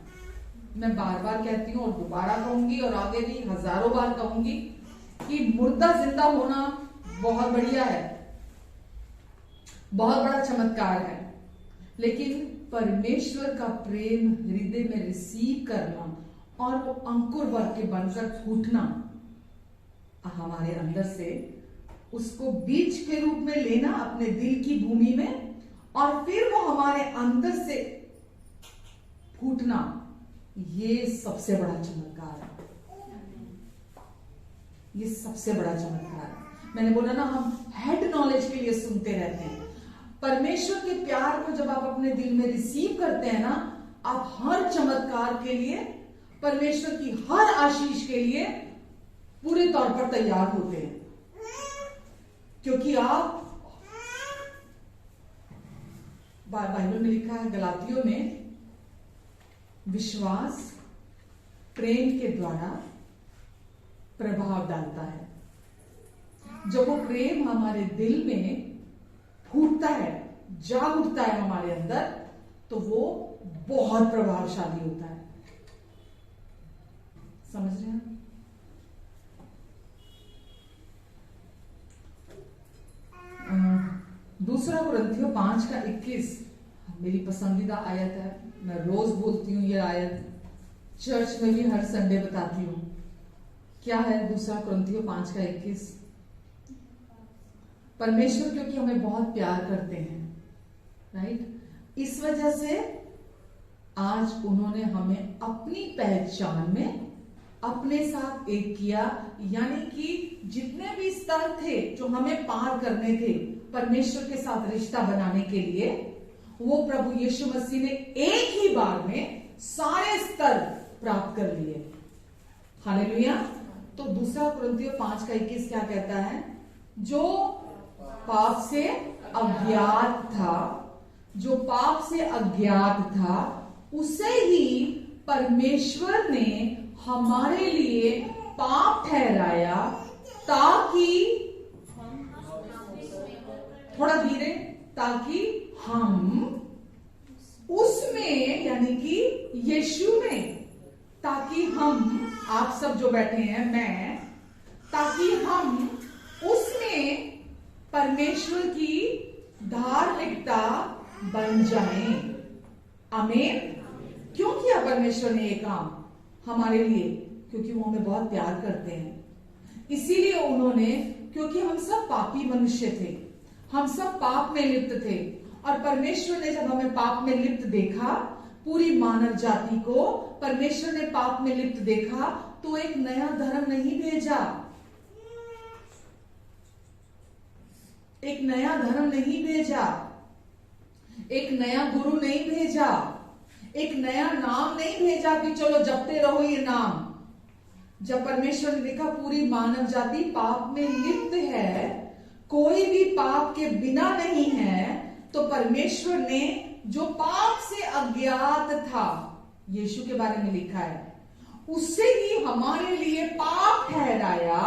मैं बार बार कहती हूं और दोबारा कहूंगी और आगे भी हजारों बार कहूंगी कि मुर्दा जिंदा होना बहुत बढ़िया है, बहुत बड़ा चमत्कार है, लेकिन परमेश्वर का प्रेम हृदय में रिसीव करना और वो अंकुर वर्ग के बनकर फूटना हमारे अंदर से, उसको बीज के रूप में लेना अपने दिल की भूमि में, और फिर वो हमारे अंदर से फूटना, ये सबसे बड़ा चमत्कार है। ये सबसे बड़ा चमत्कार है। मैंने बोला ना, हम हेड नॉलेज के लिए सुनते रहते हैं। परमेश्वर के प्यार को जब आप अपने दिल में रिसीव करते हैं ना, आप हर चमत्कार के लिए, परमेश्वर की हर आशीष के लिए पूरे तौर पर तैयार होते हैं, क्योंकि आप, बाइबल में लिखा है गलातियों में, विश्वास प्रेम के द्वारा प्रभाव डालता है। जब वो प्रेम हमारे दिल में फूटता है, जाग उठता है हमारे अंदर, तो वो बहुत प्रभावशाली होता है। समझ रहे हैं? दूसरा कुरिन्थियों 5:21 मेरी पसंदीदा आयत है। मैं रोज बोलती हूँ ये आयत, चर्च में भी हर संडे बताती हूँ। क्या है दूसरा कुरिन्थियों 5:21? परमेश्वर क्योंकि हमें बहुत प्यार करते हैं, राइट, इस वजह से आज उन्होंने हमें अपनी पहचान में अपने साथ एक किया। यानी कि जितने भी स्तर थे जो हमें पार करने थे परमेश्वर के साथ रिश्ता बनाने के लिए, वो प्रभु यीशु मसीह ने एक ही बार में सारे स्तर प्राप्त कर लिए। हालेलुया। तो दूसरा कुरिन्थियों 5:21 क्या कहता है? जो पाप से अज्ञात था, जो पाप से अज्ञात था, उसे ही परमेश्वर ने हमारे लिए पाप ठहराया, ताकि, थोड़ा धीरे, ताकि हम उसमें, यानी कि यीशु में, ताकि हम, आप सब जो बैठे हैं, मैं, ताकि हम उसमें परमेश्वर की धार्मिकता बन जाएं। आमीन। क्यों किया परमेश्वर ने ये काम हमारे लिए? क्योंकि वो हमें बहुत प्यार करते हैं। इसीलिए उन्होंने, क्योंकि हम सब पापी मनुष्य थे, हम सब पाप में लिप्त थे, और परमेश्वर ने जब हमें पाप में लिप्त देखा, पूरी मानव जाति को परमेश्वर ने पाप में लिप्त देखा, तो एक नया धर्म नहीं भेजा, एक नया धर्म नहीं भेजा, एक नया गुरु नहीं भेजा, एक नया नाम नहीं भेजा कि चलो जपते रहो ये नाम। जब परमेश्वर ने देखा पूरी मानव जाति पाप में लिप्त है, कोई भी पाप के बिना नहीं है, तो परमेश्वर ने जो पाप से अज्ञात था, यीशु के बारे में लिखा है, उससे ही हमारे लिए पाप ठहराया,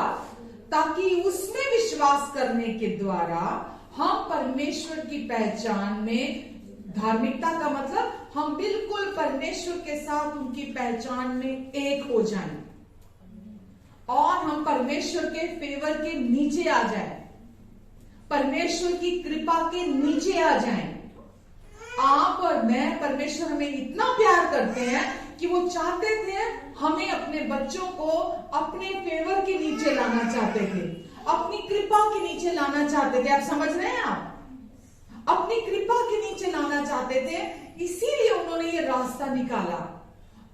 ताकि उसमें विश्वास करने के द्वारा हम परमेश्वर की पहचान में, धार्मिकता का मतलब हम बिल्कुल परमेश्वर के साथ उनकी पहचान में एक हो जाएं, और हम परमेश्वर के फेवर के नीचे आ जाएं, परमेश्वर की कृपा के नीचे आ जाएं। आप और मैं, परमेश्वर हमें इतना प्यार करते हैं कि वो चाहते थे हमें, अपने बच्चों को अपने फेवर के नीचे लाना चाहते थे, अपनी कृपा के नीचे लाना चाहते थे। आप समझ रहे हैं? आप अपनी कृपा के नीचे लाना चाहते थे, इसीलिए उन्होंने ये रास्ता निकाला।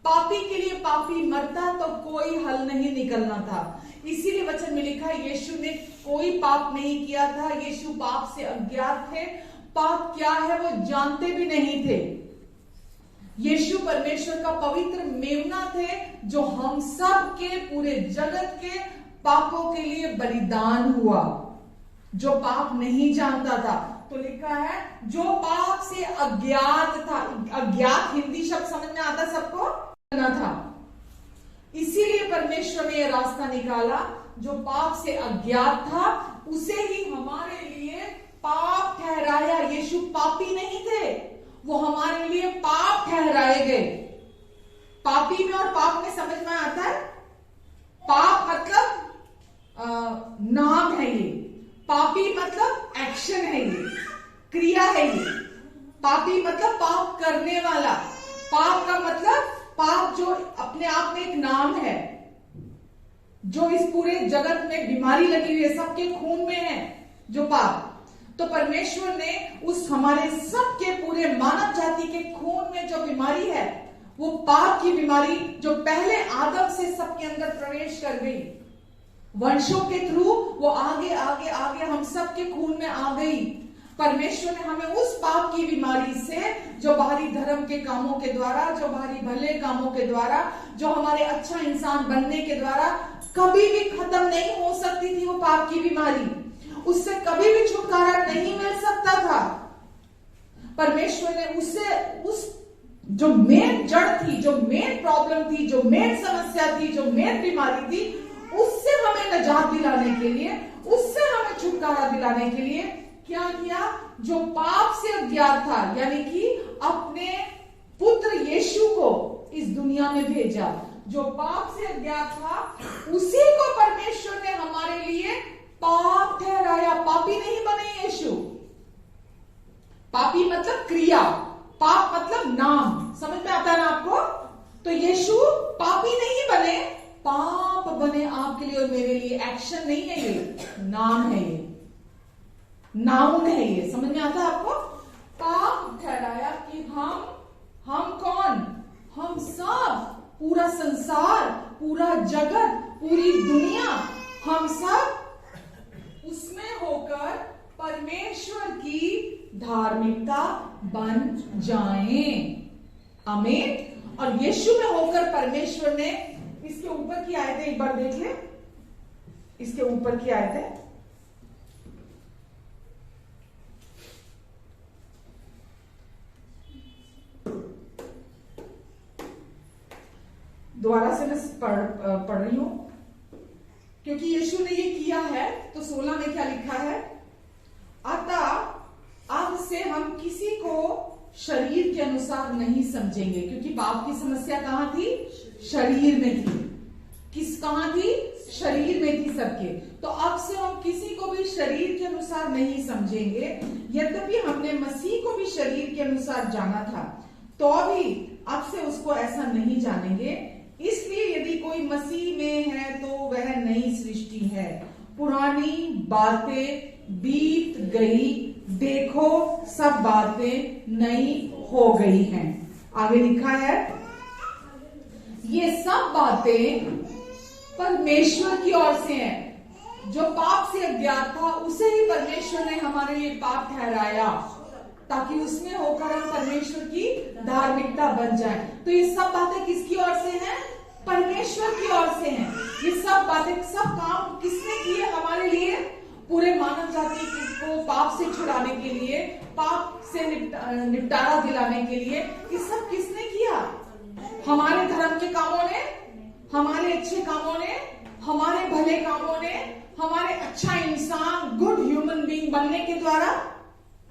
पापी के लिए पापी मरता तो कोई हल नहीं निकलना था। इसीलिए वचन में लिखा है, यीशु ने कोई पाप नहीं किया था, यीशु पाप से अज्ञात थे, पाप क्या है वो जानते भी नहीं थे। यीशु परमेश्वर का पवित्र मेमना थे, जो हम सब के, पूरे जगत के पापों के लिए बलिदान हुआ, जो पाप नहीं जानता था। तो लिखा है जो पाप से अज्ञात था। अज्ञात हिंदी शब्द समझ में आता सबको ना था, इसीलिए परमेश्वर ने यह रास्ता निकाला, जो पाप से अज्ञात था उसे ही हमारे लिए पाप ठहराया। यीशु पापी नहीं थे, वो हमारे लिए पाप ठहराए गए। पापी में और पाप में समझ में आता है? पाप मतलब नाम है ये, पापी मतलब एक्शन है, ये क्रिया है। ये पापी मतलब पाप करने वाला। पाप का मतलब पाप जो अपने आप में एक नाम है, जो इस पूरे जगत में बीमारी लगी हुई है, सबके खून में है जो पाप। तो परमेश्वर ने उस हमारे सबके पूरे मानव जाति के खून में जो बीमारी है, वो पाप की बीमारी, जो पहले आदम से सबके अंदर प्रवेश कर गई, वंशों के थ्रू वो आगे आगे आगे हम सबके खून में आ गई। परमेश्वर ने हमें उस पाप की बीमारी से, जो बाहरी धर्म के कामों के द्वारा, जो बाहरी भले कामों के द्वारा, जो हमारे अच्छा इंसान बनने के द्वारा कभी भी खत्म नहीं हो सकती थी, वो पाप की बीमारी, उससे कभी भी छुटकारा नहीं मिल सकता था। परमेश्वर ने उससे, उस जो मेन जड़ थी, जो मेन प्रॉब्लम थी, जो मेन समस्या थी, जो मेन बीमारी थी, उससे हमें निजात दिलाने के लिए, उससे हमें छुटकारा दिलाने के लिए क्या किया? जो पाप से अज्ञात था, यानी कि अपने पुत्र यीशु को इस दुनिया में भेजा। जो पाप से अज्ञात था, उसी को परमेश्वर ने हमारे लिए पाप ठहराया। पापी नहीं बने यीशु। पापी मतलब क्रिया, पाप मतलब नाम। समझ में आता है ना आपको? तो यीशु पापी नहीं बने, पाप बने आपके लिए और मेरे लिए। एक्शन नहीं है ये, नाम है ये। नाउन है ये, समझ में आता है आपको? पाप ठहराया कि हम कौन? हम सब, पूरा संसार, पूरा जगत, पूरी दुनिया, हम सब उसमें होकर परमेश्वर की धार्मिकता बन जाएं। आमीन। और यीशु में होकर परमेश्वर ने, इसके ऊपर की आयतें एक बार देख ले, इसके ऊपर की आयतें, दोबारा से मैं पढ़ रही हूं क्योंकि यीशु ने ये किया है। तो 16 में क्या लिखा है? अतः अब से हम किसी को शरीर के अनुसार नहीं समझेंगे, क्योंकि पाप की समस्या कहां थी? शरीर में थी। कहां थी? शरीर में थी सबके। तो अब से हम किसी को भी शरीर के अनुसार नहीं समझेंगे। यद्यपि हमने मसीह को भी शरीर के अनुसार जाना था, तो भी अब से उसको ऐसा नहीं जानेंगे। इसलिए यदि कोई मसीह में है तो वह नई सृष्टि है, पुरानी बातें बीत गई, देखो सब बातें नई हो गई हैं। आगे लिखा है, ये सब बातें परमेश्वर की ओर से हैं। जो पाप से अज्ञात था उसे ही परमेश्वर ने हमारे लिए पाप ठहराया, ताकि उसमें होकर हम परमेश्वर की धार्मिकता बन जाए। तो ये सब बातें किसकी ओर से हैं? परमेश्वर की ओर से हैं। ये सब बातें, सब काम किसने किए हमारे लिए? पूरे मानव जाति को पाप से छुड़ाने के लिए, पाप से निपटारा दिलाने के लिए। ये सब किसने किया? हमारे धर्म के कामों ने, हमारे अच्छे कामों ने, हमारे भले कामों ने, हमारे अच्छा इंसान, गुड ह्यूमन बीइंग बनने के द्वारा?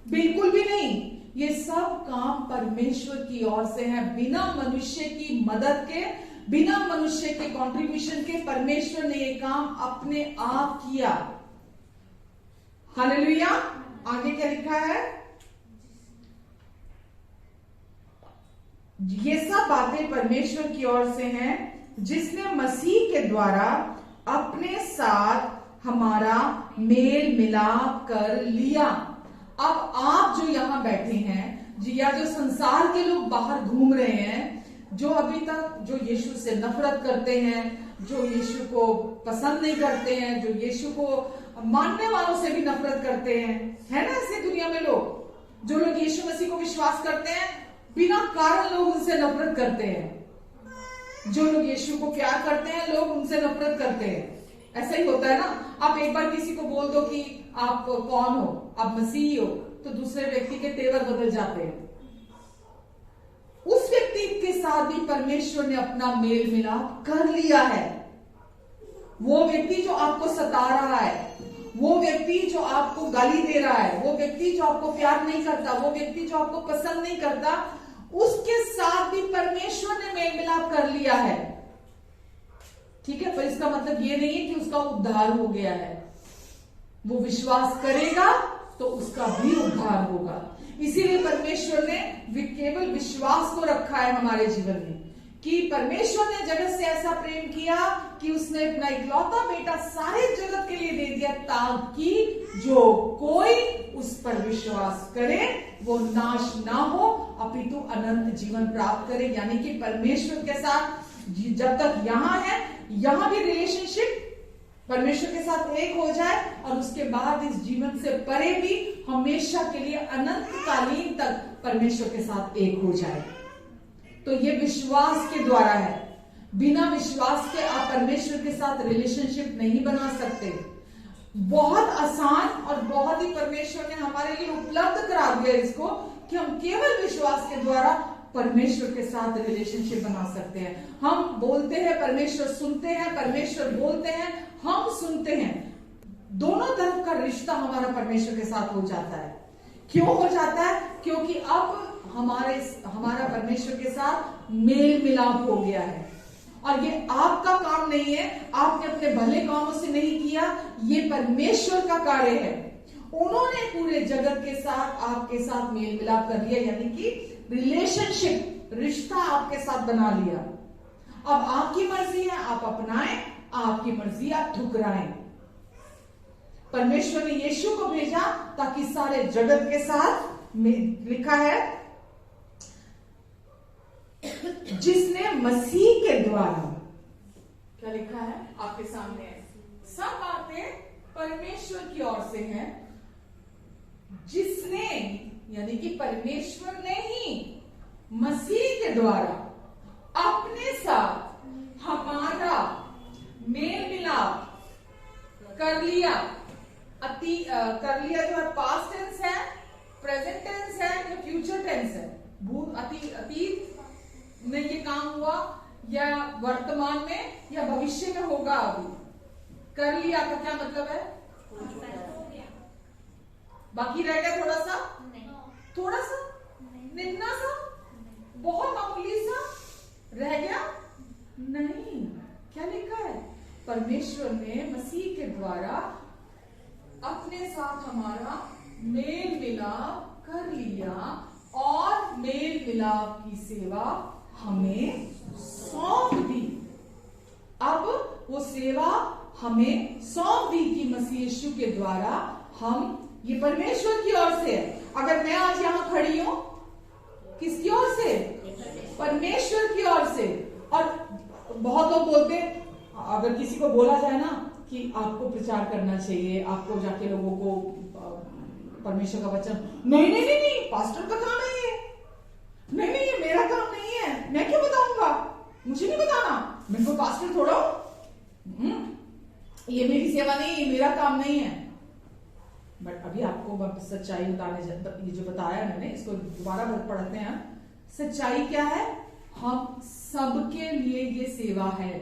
बिल्कुल भी नहीं। ये सब काम परमेश्वर की ओर से है। बिना मनुष्य की मदद के, बिना मनुष्य के कंट्रीब्यूशन के परमेश्वर ने ये काम अपने आप किया। हालेलुया। आगे क्या लिखा है? ये सब बातें परमेश्वर की ओर से हैं, जिसने मसीह के द्वारा अपने साथ हमारा मेल मिलाप कर लिया। अब आप जो यहां बैठे हैं, या जो संसार के लोग बाहर घूम रहे हैं, जो अभी तक जो यीशु से नफरत करते हैं, जो यीशु को पसंद नहीं करते हैं, जो यीशु को मानने वालों से भी नफरत करते हैं, है ना ऐसे दुनिया में लोग? जो लोग यीशु मसीह को विश्वास करते हैं, बिना कारण लोग उनसे नफरत करते हैं। जो लोग यीशु को प्यार करते हैं, लोग उनसे नफरत करते हैं। ऐसा ही होता है ना। आप एक बार किसी को बोल दो कि आप कौन हो, आप मसीही हो, तो दूसरे व्यक्ति के तेवर बदल जाते हैं। उस व्यक्ति के साथ भी परमेश्वर ने अपना मेल मिलाप कर लिया है। वो व्यक्ति जो आपको सता रहा है, वो व्यक्ति जो आपको गाली दे रहा है, वो व्यक्ति जो आपको प्यार नहीं करता, वो व्यक्ति जो आपको पसंद नहीं करता, उसके साथ भी परमेश्वर ने मेल मिलाप कर लिया है। ठीक है, पर इसका मतलब ये नहीं है कि उसका उद्धार हो गया है। वो विश्वास करेगा तो उसका भी उद्धार होगा। इसीलिए परमेश्वर ने केवल विश्वास को रखा है हमारे जीवन में, कि परमेश्वर ने जगत से ऐसा प्रेम किया कि उसने अपना इकलौता बेटा सारे जगत के लिए दे दिया, ताकि जो कोई उस पर विश्वास करे वो नाश ना हो, अपितु अनंत जीवन प्राप्त करे। यानी कि परमेश्वर के साथ जब तक यहां है, यहां भी रिलेशनशिप परमेश्वर के साथ एक हो जाए, और उसके बाद इस जीवन से परे भी हमेशा के लिए अनंत कालीन तक परमेश्वर के साथ एक हो जाए। तो ये विश्वास के द्वारा है। बिना विश्वास के आप परमेश्वर के साथ रिलेशनशिप नहीं बना सकते। बहुत आसान और बहुत ही परमेश्वर ने हमारे लिए उपलब्ध करा दिया इसको, कि हम केवल विश्वास के द्वारा परमेश्वर के साथ रिलेशनशिप बना सकते हैं। हम बोलते हैं, परमेश्वर सुनते हैं, परमेश्वर बोलते हैं, हम सुनते हैं। दोनों तरफ का रिश्ता हमारा परमेश्वर के साथ हो जाता है। क्यों हो जाता है? क्योंकि अब हमारा परमेश्वर के साथ मेल मिलाप हो गया है। और ये आपका काम नहीं है, आपने अपने भले कामों से नहीं किया, ये परमेश्वर का कार्य है। उन्होंने पूरे जगत के साथ, आपके साथ मेल मिलाप कर लिया, यानी कि रिलेशनशिप, रिश्ता आपके साथ बना लिया। अब आपकी मर्जी है, आप अपनाएं, आपकी मर्जी आप ठुकराएं। परमेश्वर ने यीशु को भेजा ताकि सारे जगत के साथ लिखा है जिसने मसीह के द्वारा, क्या लिखा है आपके सामने है, सब बातें परमेश्वर की ओर से हैं, जिसने यानी कि परमेश्वर ने ही मसीह के द्वारा अपने साथ हमारा मेल मिलाप कर लिया। कर लिया जो है पास्ट टेंस है, प्रेजेंट टेंस है या फ्यूचर टेंस है। अतीत में ये काम हुआ या वर्तमान में या भविष्य में होगा। अभी कर लिया का क्या मतलब है? बाकी रह गया थोड़ा सा, थोड़ा सा, निन्ना सा, बहुत मामूली सा रह गया नहीं। क्या लिखा है? परमेश्वर ने मसीह के द्वारा अपने साथ हमारा मेल मिलाप कर लिया और मेल मिलाप की सेवा हमें सौंप दी। अब वो सेवा हमें सौंप दी कि मसीह यीशु के द्वारा हम, ये परमेश्वर की ओर से है। अगर मैं आज यहां खड़ी हूं, किसकी ओर से? परमेश्वर की ओर से। और बहुत लोग बोलते, अगर किसी को बोला जाए ना कि आपको प्रचार करना चाहिए, आपको जाके लोगों को परमेश्वर का वचन, नहीं नहीं नहीं नहीं, पास्टर का काम है ये, नहीं नहीं ये मेरा काम नहीं है, मैं क्यों बताऊंगा, मुझे नहीं बताना, मैं कोई पास्टर थोड़ा हूं, ये मेरी सेवा नहीं, ये मेरा काम नहीं है। बट अभी आपको सच्चाई बताने, ये जो बताया मैंने इसको दोबारा पढ़ते हैं। सच्चाई क्या है? हम सबके लिए ये सेवा है।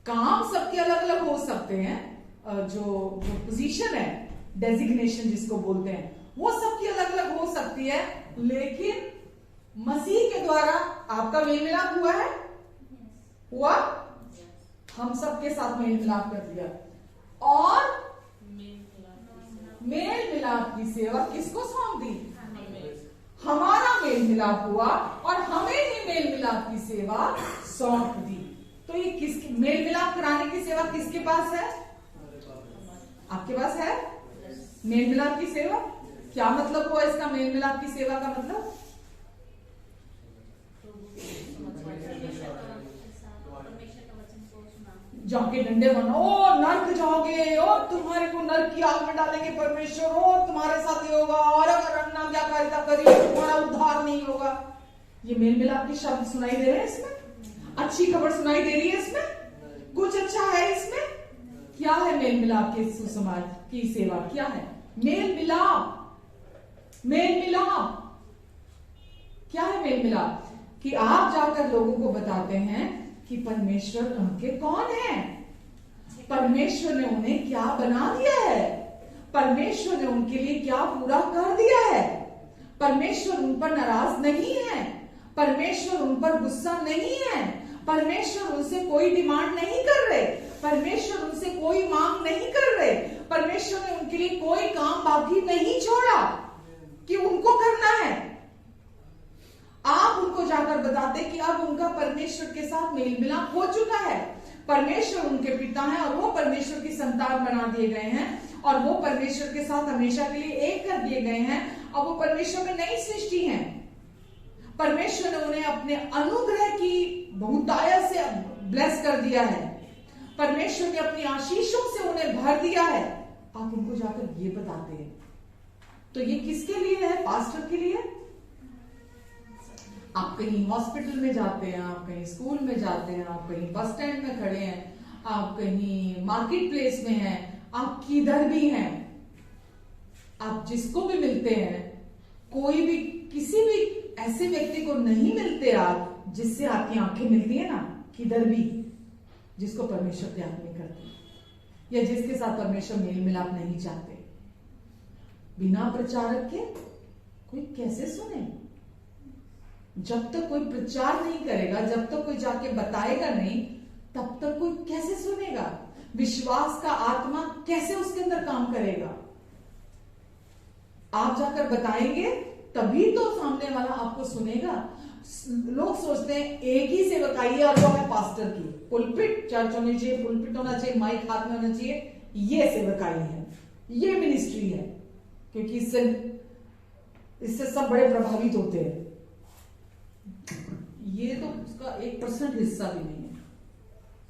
काम सबके अलग अलग हो सकते हैं, जो पोजीशन है, डेजिग्नेशन जिसको बोलते हैं, वो सबकी अलग अलग हो सकती है, लेकिन मसीह के द्वारा आपका मेल मिलाप हुआ है, हुआ, हम सबके साथ मेल मिलाप कर दिया। और मेल मिलाप की सेवा किसको सौंप दी? हमारा मेल मिलाप हुआ और हमें ही मेल मिलाप की सेवा सौंप दी। तो ये किसकी मेल मिलाप कराने की सेवा किसके पास है? आपके पास है मेल मिलाप की सेवा। क्या मतलब हुआ इसका, मेल मिलाप की सेवा का मतलब? जाके डंडे बनो, ओ नर्क जाओगे, और तुम्हारे को नर्क की आग में डालेंगे परमेश्वर, और तुम्हारे साथ ये होगा, और अगर अन्ना क्या कार्य करिए तुम्हारा उद्धार नहीं होगा। ये मेल मिलाप की शब्द सुनाई दे रहे हैं इसमें? अच्छी खबर सुनाई दे रही है इसमें? कुछ अच्छा है इसमें? क्या है मेल मिलाप के सुसमाज की सेवा? क्या है मेल मिलाप? मेल मिलाप क्या है? मेल मिलाप कि आप जाकर लोगों को बताते हैं कि परमेश्वर उनके कौन है, परमेश्वर ने उन्हें क्या बना दिया है, परमेश्वर ने उनके लिए क्या पूरा कर दिया है, परमेश्वर उन पर नाराज नहीं है, परमेश्वर उन पर गुस्सा नहीं है, परमेश्वर उनसे कोई डिमांड नहीं कर रहे, परमेश्वर उनसे कोई मांग नहीं कर रहे, परमेश्वर ने उनके लिए कोई काम बाकी नहीं छोड़ा कि उनको करना है। आप उनको जाकर बताते कि अब उनका परमेश्वर के साथ मेल मिलाप हो चुका है, परमेश्वर उनके पिता हैं और वो परमेश्वर की संतान बना दिए गए हैं, और वो परमेश्वर के साथ हमेशा के लिए एक कर दिए गए हैं। अब वो परमेश्वर में नई सृष्टि हैं। परमेश्वर ने उन्हें अपने अनुग्रह की बहुतायत से ब्लेस कर दिया है, परमेश्वर ने अपनी आशीषों से उन्हें भर दिया है। आप उनको जाकर ये बताते हैं। तो ये किसके लिए है? पास्टर के लिए। आप कहीं हॉस्पिटल में जाते हैं, आप कहीं स्कूल में जाते हैं, आप कहीं बस स्टैंड में खड़े हैं, आप कहीं मार्केट प्लेस में हैं, आप किधर भी हैं, आप जिसको भी मिलते हैं, कोई भी किसी भी ऐसे व्यक्ति को नहीं मिलते आप जिससे आपकी आंखें मिलती है ना, किधर भी, जिसको परमेश्वर प्यार नहीं करते या जिसके साथ परमेश्वर मेल मिलाप नहीं चाहते। बिना प्रचारक के कोई कैसे सुने? जब तक कोई प्रचार नहीं करेगा, जब तक कोई जाके बताएगा नहीं, तब तक कोई कैसे सुनेगा? विश्वास का आत्मा कैसे उसके अंदर काम करेगा? आप जाकर बताएंगे तभी तो सामने वाला आपको सुनेगा। लोग सोचते हैं एक ही सेवकाई है और वो है पास्टर की। पुलपिट चर्च होनी चाहिए, पुलपिट होना चाहिए, माइक हाथ में होना चाहिए, ये सेवकाई है, ये मिनिस्ट्री है, क्योंकि इससे सब बड़े प्रभावित होते हैं। ये तो उसका 1% हिस्सा भी नहीं है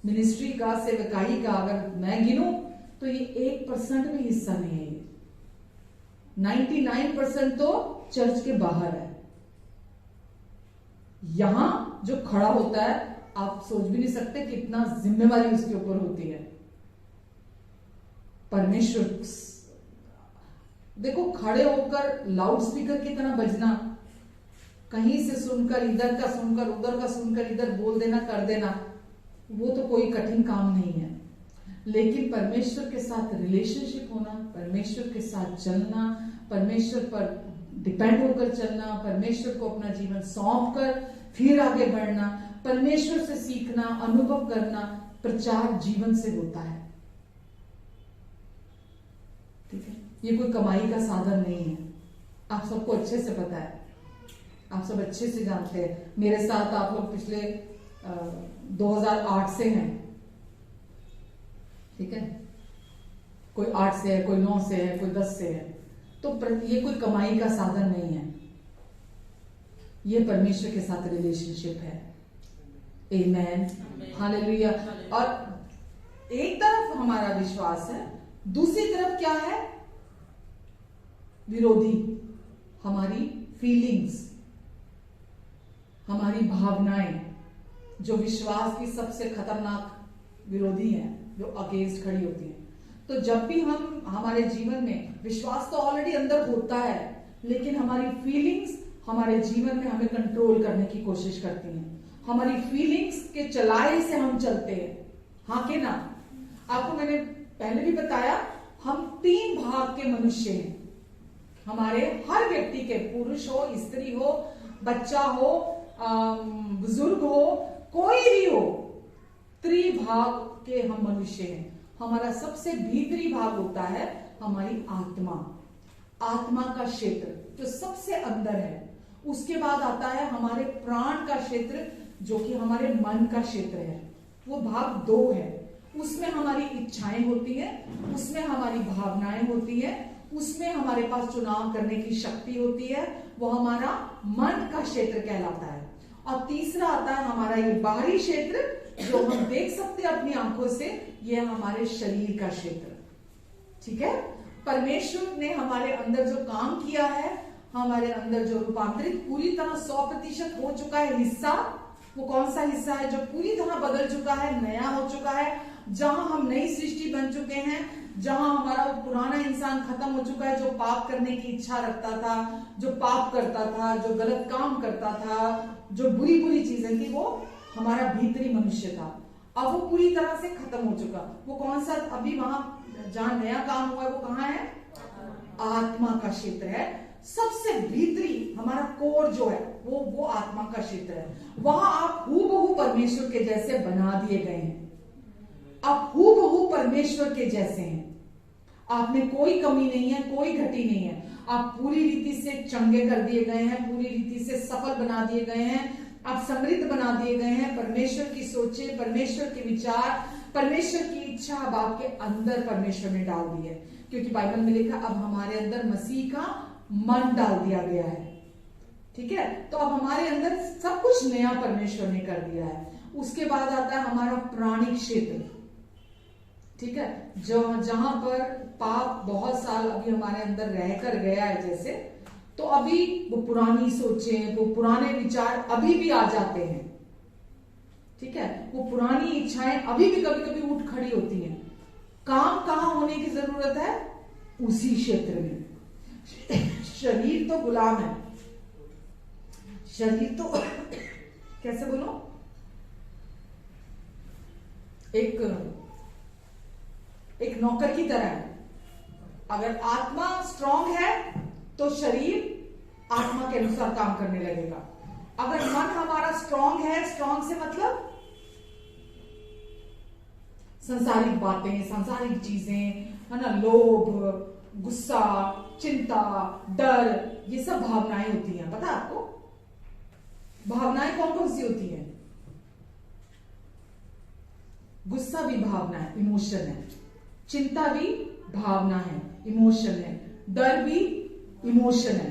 मिनिस्ट्री का, सेवकाई का। अगर मैं गिनूं तो ये 1% भी हिस्सा नहीं है। 99% तो चर्च के बाहर है। यहां जो खड़ा होता है, आप सोच भी नहीं सकते कितना जिम्मेवारी उसके ऊपर होती है। परमेश्वर, देखो, खड़े होकर लाउड स्पीकर की तरह बजना, कहीं से सुनकर, इधर का सुनकर, उधर का सुनकर, इधर बोल देना, कर देना, वो तो कोई कठिन काम नहीं है। लेकिन परमेश्वर के साथ रिलेशनशिप होना, परमेश्वर के साथ चलना, परमेश्वर पर डिपेंड होकर चलना, परमेश्वर को अपना जीवन सौंप कर फिर आगे बढ़ना, परमेश्वर से सीखना, अनुभव करना, प्रचार जीवन से होता है। ठीक है, ये कोई कमाई का साधन नहीं है। आप सबको अच्छे से पता है, आप सब अच्छे से जानते हैं। मेरे साथ आप लोग पिछले 2008 से हैं, ठीक है, कोई 8 से है, कोई 9 से है, कोई 10 से है। तो ये कोई कमाई का साधन नहीं है, ये परमेश्वर के साथ रिलेशनशिप है। आमेन, हालेलुया। और एक तरफ हमारा विश्वास है, दूसरी तरफ क्या है? विरोधी, हमारी फीलिंग्स, हमारी भावनाएं, जो विश्वास की सबसे खतरनाक विरोधी है, जो अगेंस्ट खड़ी होती है। तो जब भी हम, हमारे जीवन में विश्वास तो ऑलरेडी अंदर होता है, लेकिन हमारी फीलिंग्स हमारे जीवन में हमें कंट्रोल करने की कोशिश करती हैं। हमारी फीलिंग्स के चलाए से हम चलते हैं, हाँ के ना? आपको मैंने पहले भी बताया, हम 3 भाग के मनुष्य हैं। हमारे हर व्यक्ति के, पुरुष हो, स्त्री हो, बच्चा हो, बुजुर्ग हो, कोई भी हो, त्रिभाग के हम मनुष्य हैं। हमारा सबसे भीतरी भाग होता है हमारी आत्मा, आत्मा का क्षेत्र जो सबसे अंदर है। उसके बाद आता है हमारे प्राण का क्षेत्र, जो कि हमारे मन का क्षेत्र है। वो भाग 2 है। उसमें हमारी इच्छाएं होती हैं, उसमें हमारी भावनाएं होती है, उसमें हमारे पास चुनाव करने की शक्ति होती है। वो हमारा मन का क्षेत्र कहलाता है। और तीसरा आता है हमारा ये बाहरी क्षेत्र, जो हम देख सकते हैं अपनी आंखों से, ये हमारे शरीर का क्षेत्र। ठीक है, परमेश्वर ने हमारे अंदर जो काम किया है, हमारे अंदर जो रूपांतरित पूरी तरह 100% हो चुका है हिस्सा, वो कौन सा हिस्सा है? जो पूरी तरह बदल चुका है, नया हो चुका है, जहां हम नई सृष्टि बन चुके हैं, जहां हमारा वो पुराना इंसान खत्म हो चुका है, जो पाप करने की इच्छा रखता था, जो पाप करता था, जो गलत काम करता था, जो बुरी बुरी चीजें थी, वो हमारा भीतरी मनुष्य था। अब वो पूरी तरह से खत्म हो चुका। वो कौन सा अभी वहां जहां नया काम हुआ है, वो कहां है? आत्मा का क्षेत्र है। सबसे भीतरी हमारा कोर जो है, वो आत्मा का क्षेत्र है। वहां आप हूबहू परमेश्वर के जैसे बना दिए गए हैं। आप हूबहू परमेश्वर के जैसे हैं। आप में कोई कमी नहीं है, कोई घटी नहीं है। आप पूरी रीति से चंगे कर दिए गए हैं, पूरी रीति से सफल बना दिए गए हैं, आप समृद्ध बना दिए गए हैं। परमेश्वर की सोचे, परमेश्वर के विचार, परमेश्वर की इच्छा अब आपके अंदर परमेश्वर ने डाल दी है। क्योंकि बाइबल में लिखा, अब हमारे अंदर मसीह का मन डाल दिया गया है। ठीक है, तो अब हमारे अंदर सब कुछ नया परमेश्वर ने कर दिया है। उसके बाद आता है हमारा प्राणिक क्षेत्र। ठीक है, जो जहां पर पाप बहुत साल अभी हमारे अंदर रहकर गया है, जैसे, तो अभी वो पुरानी सोचें, वो पुराने विचार अभी भी आ जाते हैं। ठीक है, वो पुरानी इच्छाएं अभी भी कभी कभी उठ खड़ी होती हैं। काम कहां होने की जरूरत है? उसी क्षेत्र में। शरीर तो गुलाम है, शरीर तो कैसे बोलो, एक नौकर की तरह है। अगर आत्मा स्ट्रांग है तो शरीर आत्मा के अनुसार काम करने लगेगा। अगर मन हमारा स्ट्रांग है, स्ट्रांग से मतलब संसारिक बातें, संसारिक चीजें, है ना, लोभ, गुस्सा, चिंता, डर, ये सब भावनाएं होती हैं, पता है आपको? भावनाएं कौन कौन सी होती हैं? गुस्सा भी भावना है, इमोशन है। चिंता भी भावना है, इमोशन है। डर भी इमोशन है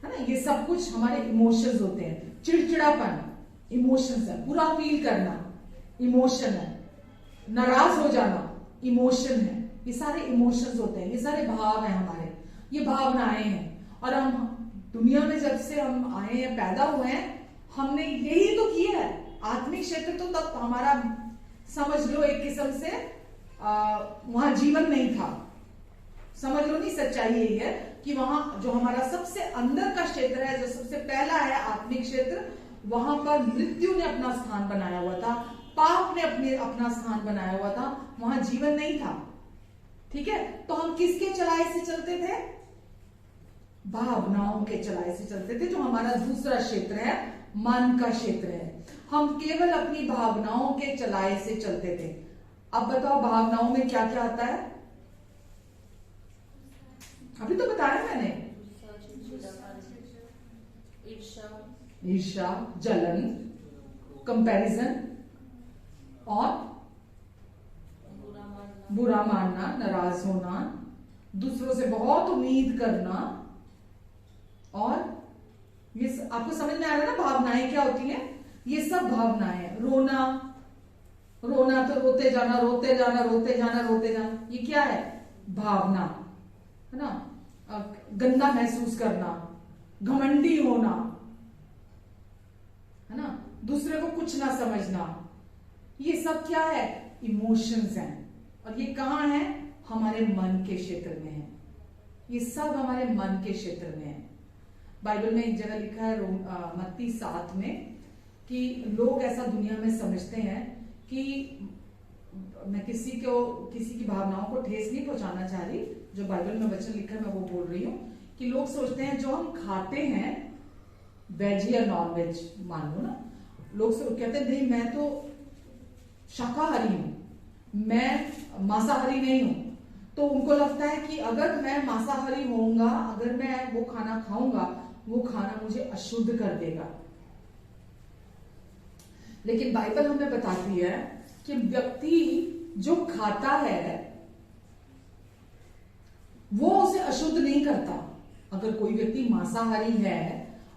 ना? ये सब कुछ हमारे इमोशंस होते हैं। चिड़चिड़ापन इमोशंस है। बुरा फील करना इमोशन है। नाराज हो जाना इमोशन है। ये सारे इमोशंस होते हैं, ये सारे भाव हैं हमारे, ये भावनाएं हैं। और हम दुनिया में जब से हम आए हैं, पैदा हुए हैं, हमने यही तो किया है। आत्मिक क्षेत्र तो तब हमारा समझ लो एक किस्म से वहां जीवन नहीं था। समझ लो नहीं, सच्चाई यही है कि वहां जो हमारा सबसे अंदर का क्षेत्र है, जो सबसे पहला है आत्मिक क्षेत्र, वहां पर मृत्यु ने अपना स्थान बनाया हुआ था, पाप ने अपना स्थान बनाया हुआ था, वहां जीवन नहीं था। ठीक है, तो हम किसके चलाए से चलते थे? भावनाओं के चलाए से चलते थे, जो हमारा दूसरा क्षेत्र है, मन का क्षेत्र है। हम केवल अपनी भावनाओं के चलाए से चलते थे। अब बताओ भावनाओं में क्या क्या आता है? अभी तो बताया मैंने, ईर्ष्या, जलन, कंपैरिजन और बुरा मानना, नाराज होना, दूसरों से बहुत उम्मीद करना। और ये आपको समझ में आ रहा है ना भावनाएं क्या होती हैं? ये सब भावनाएं। रोना, रोना तो रोते जाना, रोते जाना, रोते जाना, रोते जाना, ये क्या है? भावना है ना? गंदा महसूस करना, घमंडी होना, है ना? दूसरे को कुछ ना समझना, ये सब क्या है? इमोशंस हैं। और ये कहां है? हमारे मन के क्षेत्र में है। ये सब हमारे मन के क्षेत्र में है। बाइबल में एक जगह लिखा है मत्ती 7 में कि लोग ऐसा दुनिया में समझते हैं कि मैं किसी की भावनाओं को ठेस नहीं पहुंचाना चाह रही, जो बाइबल में वचन लिखा है मैं वो बोल रही हूं, कि लोग सोचते हैं जो हम खाते हैं, वेज या नॉन वेज मान लो ना, लोग कहते हैं नहीं मैं तो शाकाहारी हूं, मैं मांसाहारी नहीं हूं। तो उनको लगता है कि अगर मैं मांसाहारी होऊंगा, अगर मैं वो खाना खाऊंगा, वो खाना मुझे अशुद्ध कर देगा। लेकिन बाइबल हमें बताती है कि व्यक्ति जो खाता है वो उसे अशुद्ध नहीं करता। अगर कोई व्यक्ति मांसाहारी है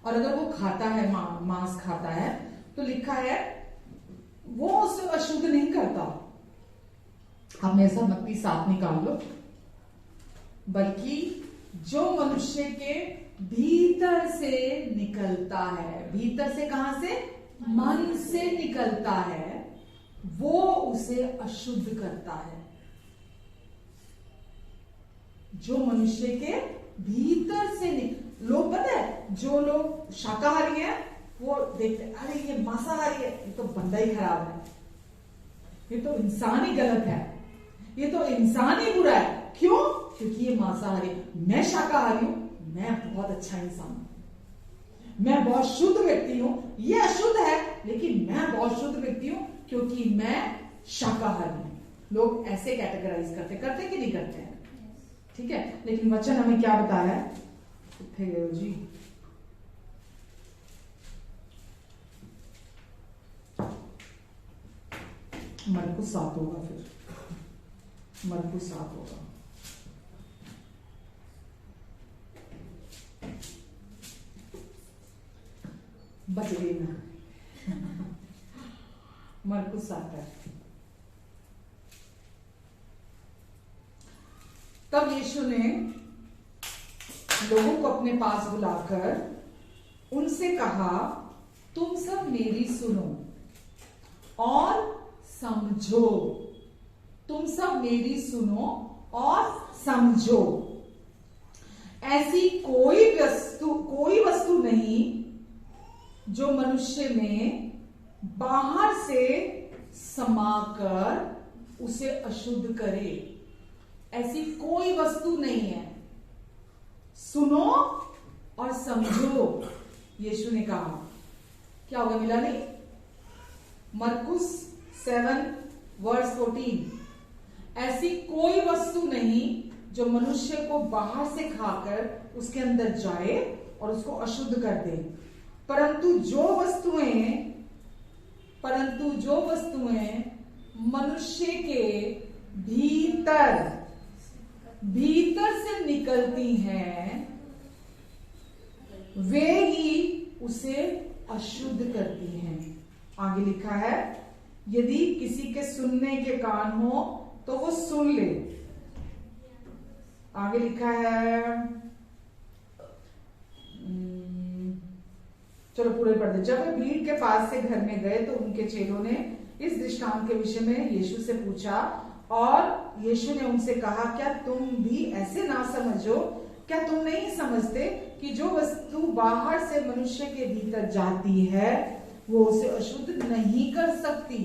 और अगर वो खाता है, मांस खाता है, तो लिखा है वो उसे अशुद्ध नहीं करता। अब मेरे साथ मत्ती 7 निकाल लो। बल्कि जो मनुष्य के भीतर से निकलता है, भीतर से कहां से? मन से निकलता है, वो उसे अशुद्ध करता है। जो मनुष्य के भीतर से लोग, पता है जो लोग शाकाहारी हैं वो देखते हैं अरे ये मांसाहारी है, ये तो बंदा ही खराब है, ये तो इंसान ही गलत है, ये तो इंसान ही बुरा है। क्यों? क्योंकि ये मांसाहारी। मैं शाकाहारी हूं, मैं बहुत अच्छा इंसान हूं, मैं बहुत शुद्ध व्यक्ति हूं। ये अशुद्ध है लेकिन मैं बहुत शुद्ध व्यक्ति हूं क्योंकि मैं शाकाहारी हूं। लोग ऐसे कैटेगराइज करते कि नहीं करते हैं? ठीक है, लेकिन वचन हमें क्या बता रहा है? कितने गए हो जी? मरकुस 7 होगा, फिर मरकुस 7 होगा। बच गई ना। मरकुस 7 है। तब यीशु ने लोगों को अपने पास बुलाकर उनसे कहा, तुम सब मेरी सुनो और समझो। तुम सब मेरी सुनो और समझो। ऐसी कोई वस्तु नहीं जो मनुष्य में बाहर से समाकर उसे अशुद्ध करे। ऐसी कोई वस्तु नहीं है। सुनो और समझो, यीशु ने कहा। क्या होगा? मिला नहीं? मरकुस 7:14। ऐसी कोई वस्तु नहीं जो मनुष्य को बाहर से खाकर उसके अंदर जाए और उसको अशुद्ध कर दे, परंतु जो वस्तुएं मनुष्य के भीतर से निकलती हैं, वे ही उसे अशुद्ध करती हैं। आगे लिखा है, यदि किसी के सुनने के कान हो तो वो सुन ले। आगे लिखा है, चलो पूरे पढ़ दे। जब वे भीड़ के पास से घर में गए तो उनके चेलों ने इस दृष्टांत के विषय में यीशु से पूछा, और यीशु ने उनसे कहा, क्या तुम भी ऐसे ना समझो? क्या तुम नहीं समझते कि जो वस्तु बाहर से मनुष्य के भीतर जाती है वो उसे अशुद्ध नहीं कर सकती,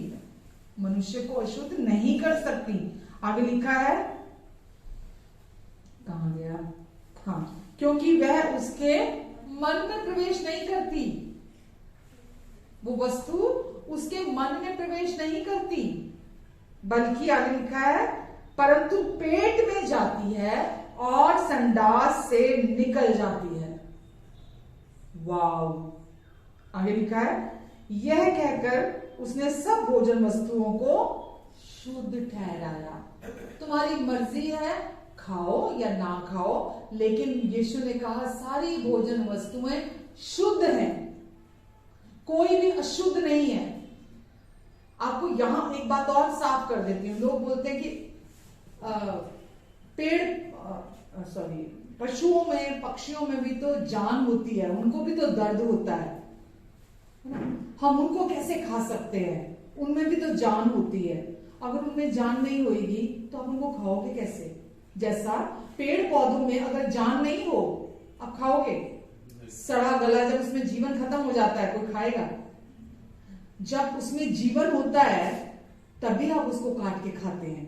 मनुष्य को अशुद्ध नहीं कर सकती। आगे लिखा है, कहां गया? हाँ, क्योंकि वह उसके मन में प्रवेश नहीं करती, वो वस्तु उसके मन में प्रवेश नहीं करती, बल्कि आगे लिखा है, परंतु पेट में जाती है और संडास से निकल जाती है। वाव! आगे लिखा है, यह कहकर उसने सब भोजन वस्तुओं को शुद्ध ठहराया। तुम्हारी मर्जी है, खाओ या ना खाओ, लेकिन यीशु ने कहा सारी भोजन वस्तुएं शुद्ध हैं, कोई भी अशुद्ध नहीं है। आपको यहां एक बात और साफ कर देती हूँ। लोग बोलते हैं कि पशुओं में, पक्षियों में भी तो जान होती है, उनको भी तो दर्द होता है, हम उनको कैसे खा सकते हैं? उनमें भी तो जान होती है। अगर उनमें जान नहीं होगी तो आप उनको खाओगे कैसे? जैसा पेड़ पौधों में अगर जान नहीं हो, आप खाओगे? सड़ा गला, जब उसमें जीवन खत्म हो जाता है कोई खाएगा? जब उसमें जीवन होता है तभी आप उसको काट के खाते हैं।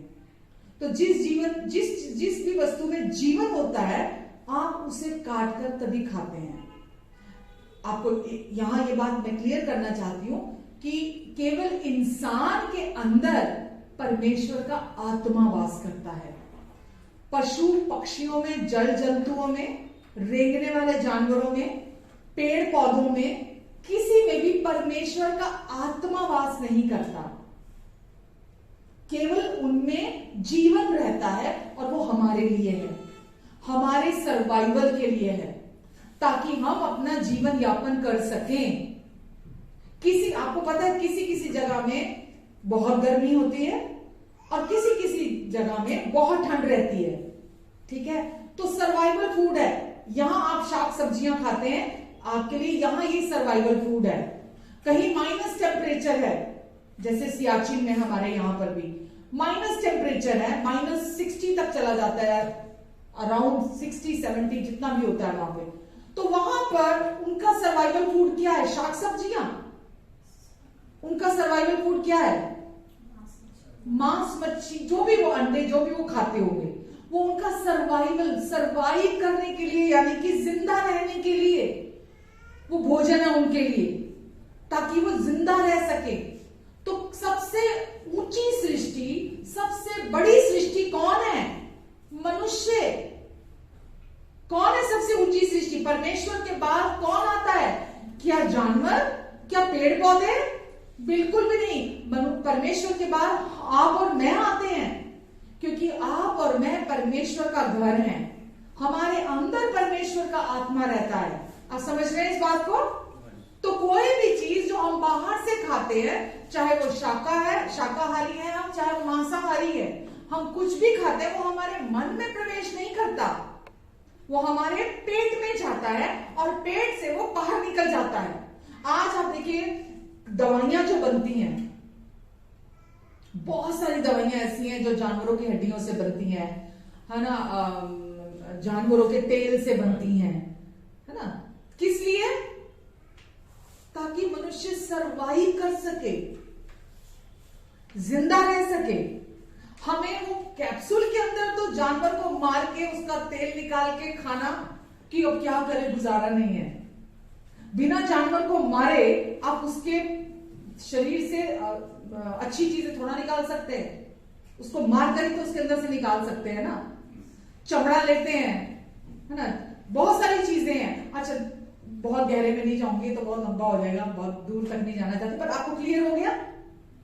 तो जिस भी वस्तु में जीवन होता है आप उसे काट कर तभी खाते हैं। आपको यहां ये बात मैं क्लियर करना चाहती हूं कि केवल इंसान के अंदर परमेश्वर का आत्मा वास करता है। पशु पक्षियों में, जल जंतुओं में, रेंगने वाले जानवरों में, पेड़ पौधों में, किसी में भी परमेश्वर का आत्मा वास नहीं करता। केवल उनमें जीवन रहता है और वो हमारे लिए है, हमारे सर्वाइवल के लिए है, ताकि हम अपना जीवन यापन कर सकें। आपको पता है किसी जगह में बहुत गर्मी होती है और किसी जगह में बहुत ठंड रहती है, ठीक है? तो सर्वाइवल फूड है। यहां आप शाक सब्जियां खाते हैं, आपके लिए यहां ये सर्वाइवल फूड है। कहीं माइनस टेम्परेचर है, जैसे सियाचिन में हमारे यहां पर भी माइनस टेम्परेचर है, -60 तक चला जाता है, अराउंड 60-70 जितना भी होता है वहां पे। तो वहां पर उनका सर्वाइवल फूड क्या है? शाक सब्जियां। उनका सर्वाइवल फूड क्या है? मांस मच्छी, जो भी वो अंडे, जो भी वो खाते होंगे, वो उनका सर्वाइव करने के लिए, यानी कि जिंदा रहने के लिए वो भोजन है उनके लिए, ताकि वो जिंदा रह सके। तो सबसे ऊंची सृष्टि, सबसे बड़ी सृष्टि कौन है? मनुष्य। कौन है सबसे ऊंची सृष्टि? परमेश्वर के बाद कौन आता है? क्या जानवर? क्या पेड़ पौधे? बिल्कुल भी नहीं। परमेश्वर के बाद आप और मैं आते हैं, क्योंकि आप और मैं परमेश्वर का घर हैं। हमारे अंदर परमेश्वर का आत्मा रहता है। आप समझ रहे हैं इस बात को? तो कोई भी चीज जो हम बाहर से खाते हैं, चाहे वो शाकाहारी है हम, चाहे वो मांसाहारी है, हम कुछ भी खाते हैं, वो हमारे मन में प्रवेश नहीं करता, वो हमारे पेट में जाता है और पेट से वो बाहर निकल जाता है। आज आप देखिए दवाइयां जो बनती हैं, बहुत सारी दवाइयां ऐसी हैं जो जानवरों की हड्डियों से बनती हैं, है ना, जानवरों के तेल से बनती हैं, है ना। किस लिए? ताकि मनुष्य सरवाइव कर सके, जिंदा रह सके। हमें वो कैप्सूल के अंदर तो जानवर को मार के उसका तेल निकाल के खाना कि अब क्या करे, गुजारा नहीं है। बिना जानवर को मारे आप उसके शरीर से अच्छी चीजें थोड़ा निकाल सकते हैं। उसको मार कर ही तो उसके अंदर से निकाल सकते हैं ना। चमड़ा लेते हैं, है ना, बहुत सारी चीजें हैं। अच्छा, बहुत गहरे में नहीं जाऊंगी तो बहुत लंबा हो जाएगा, बहुत दूर तक नहीं जाना चाहती, पर आपको क्लियर हो गया,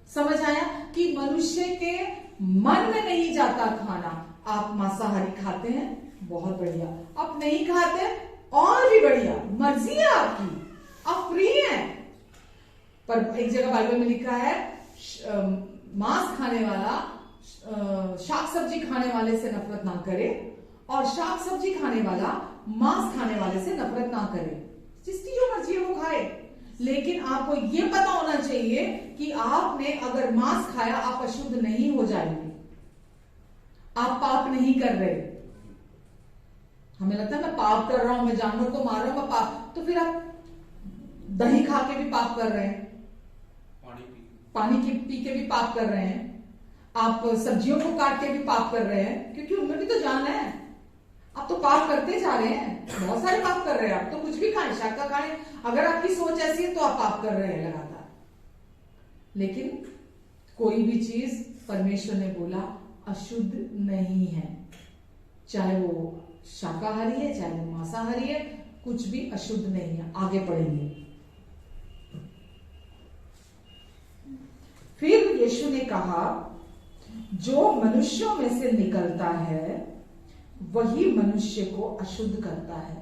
समझ आया कि मनुष्य के मन में नहीं जाता खाना। आप मांसाहारी खाते हैं, बहुत बढ़िया, आप नहीं खाते और भी बढ़िया, मर्जी है आपकी, आप फ्री हैं। पर एक जगह बाइबल में लिखा है मांस खाने वाला शाक सब्जी खाने वाले से नफरत ना करे, और शाक सब्जी खाने वाला मांस खाने वाले से नफरत ना करे। जिसकी जो मर्जी है वो खाए, लेकिन आपको ये पता होना चाहिए कि आपने अगर मांस खाया आप अशुद्ध नहीं हो जाएंगे, आप पाप नहीं कर रहे। हमें लगता है मैं पाप कर रहा हूं, मैं जानवर को मार रहा हूं, मैं पाप, तो फिर आप दही खा के भी पाप कर रहे हैं, पानी पी के भी पाप कर रहे हैं, आप सब्जियों को काट के भी पाप कर रहे हैं, क्योंकि उनमें भी तो जान है। आप तो पाप करते जा रहे हैं, बहुत सारे पाप कर रहे हैं, आप तो कुछ भी खाएं, शाका खाएं, अगर आपकी सोच ऐसी है तो आप पाप कर रहे हैं लगातार। लेकिन कोई भी चीज परमेश्वर ने बोला अशुद्ध नहीं है, चाहे वो शाकाहारी है चाहे वो मांसाहारी है, कुछ भी अशुद्ध नहीं है। आगे पढ़ेंगे। फिर यीशु ने कहा, जो मनुष्यों में से निकलता है वही मनुष्य को अशुद्ध करता है।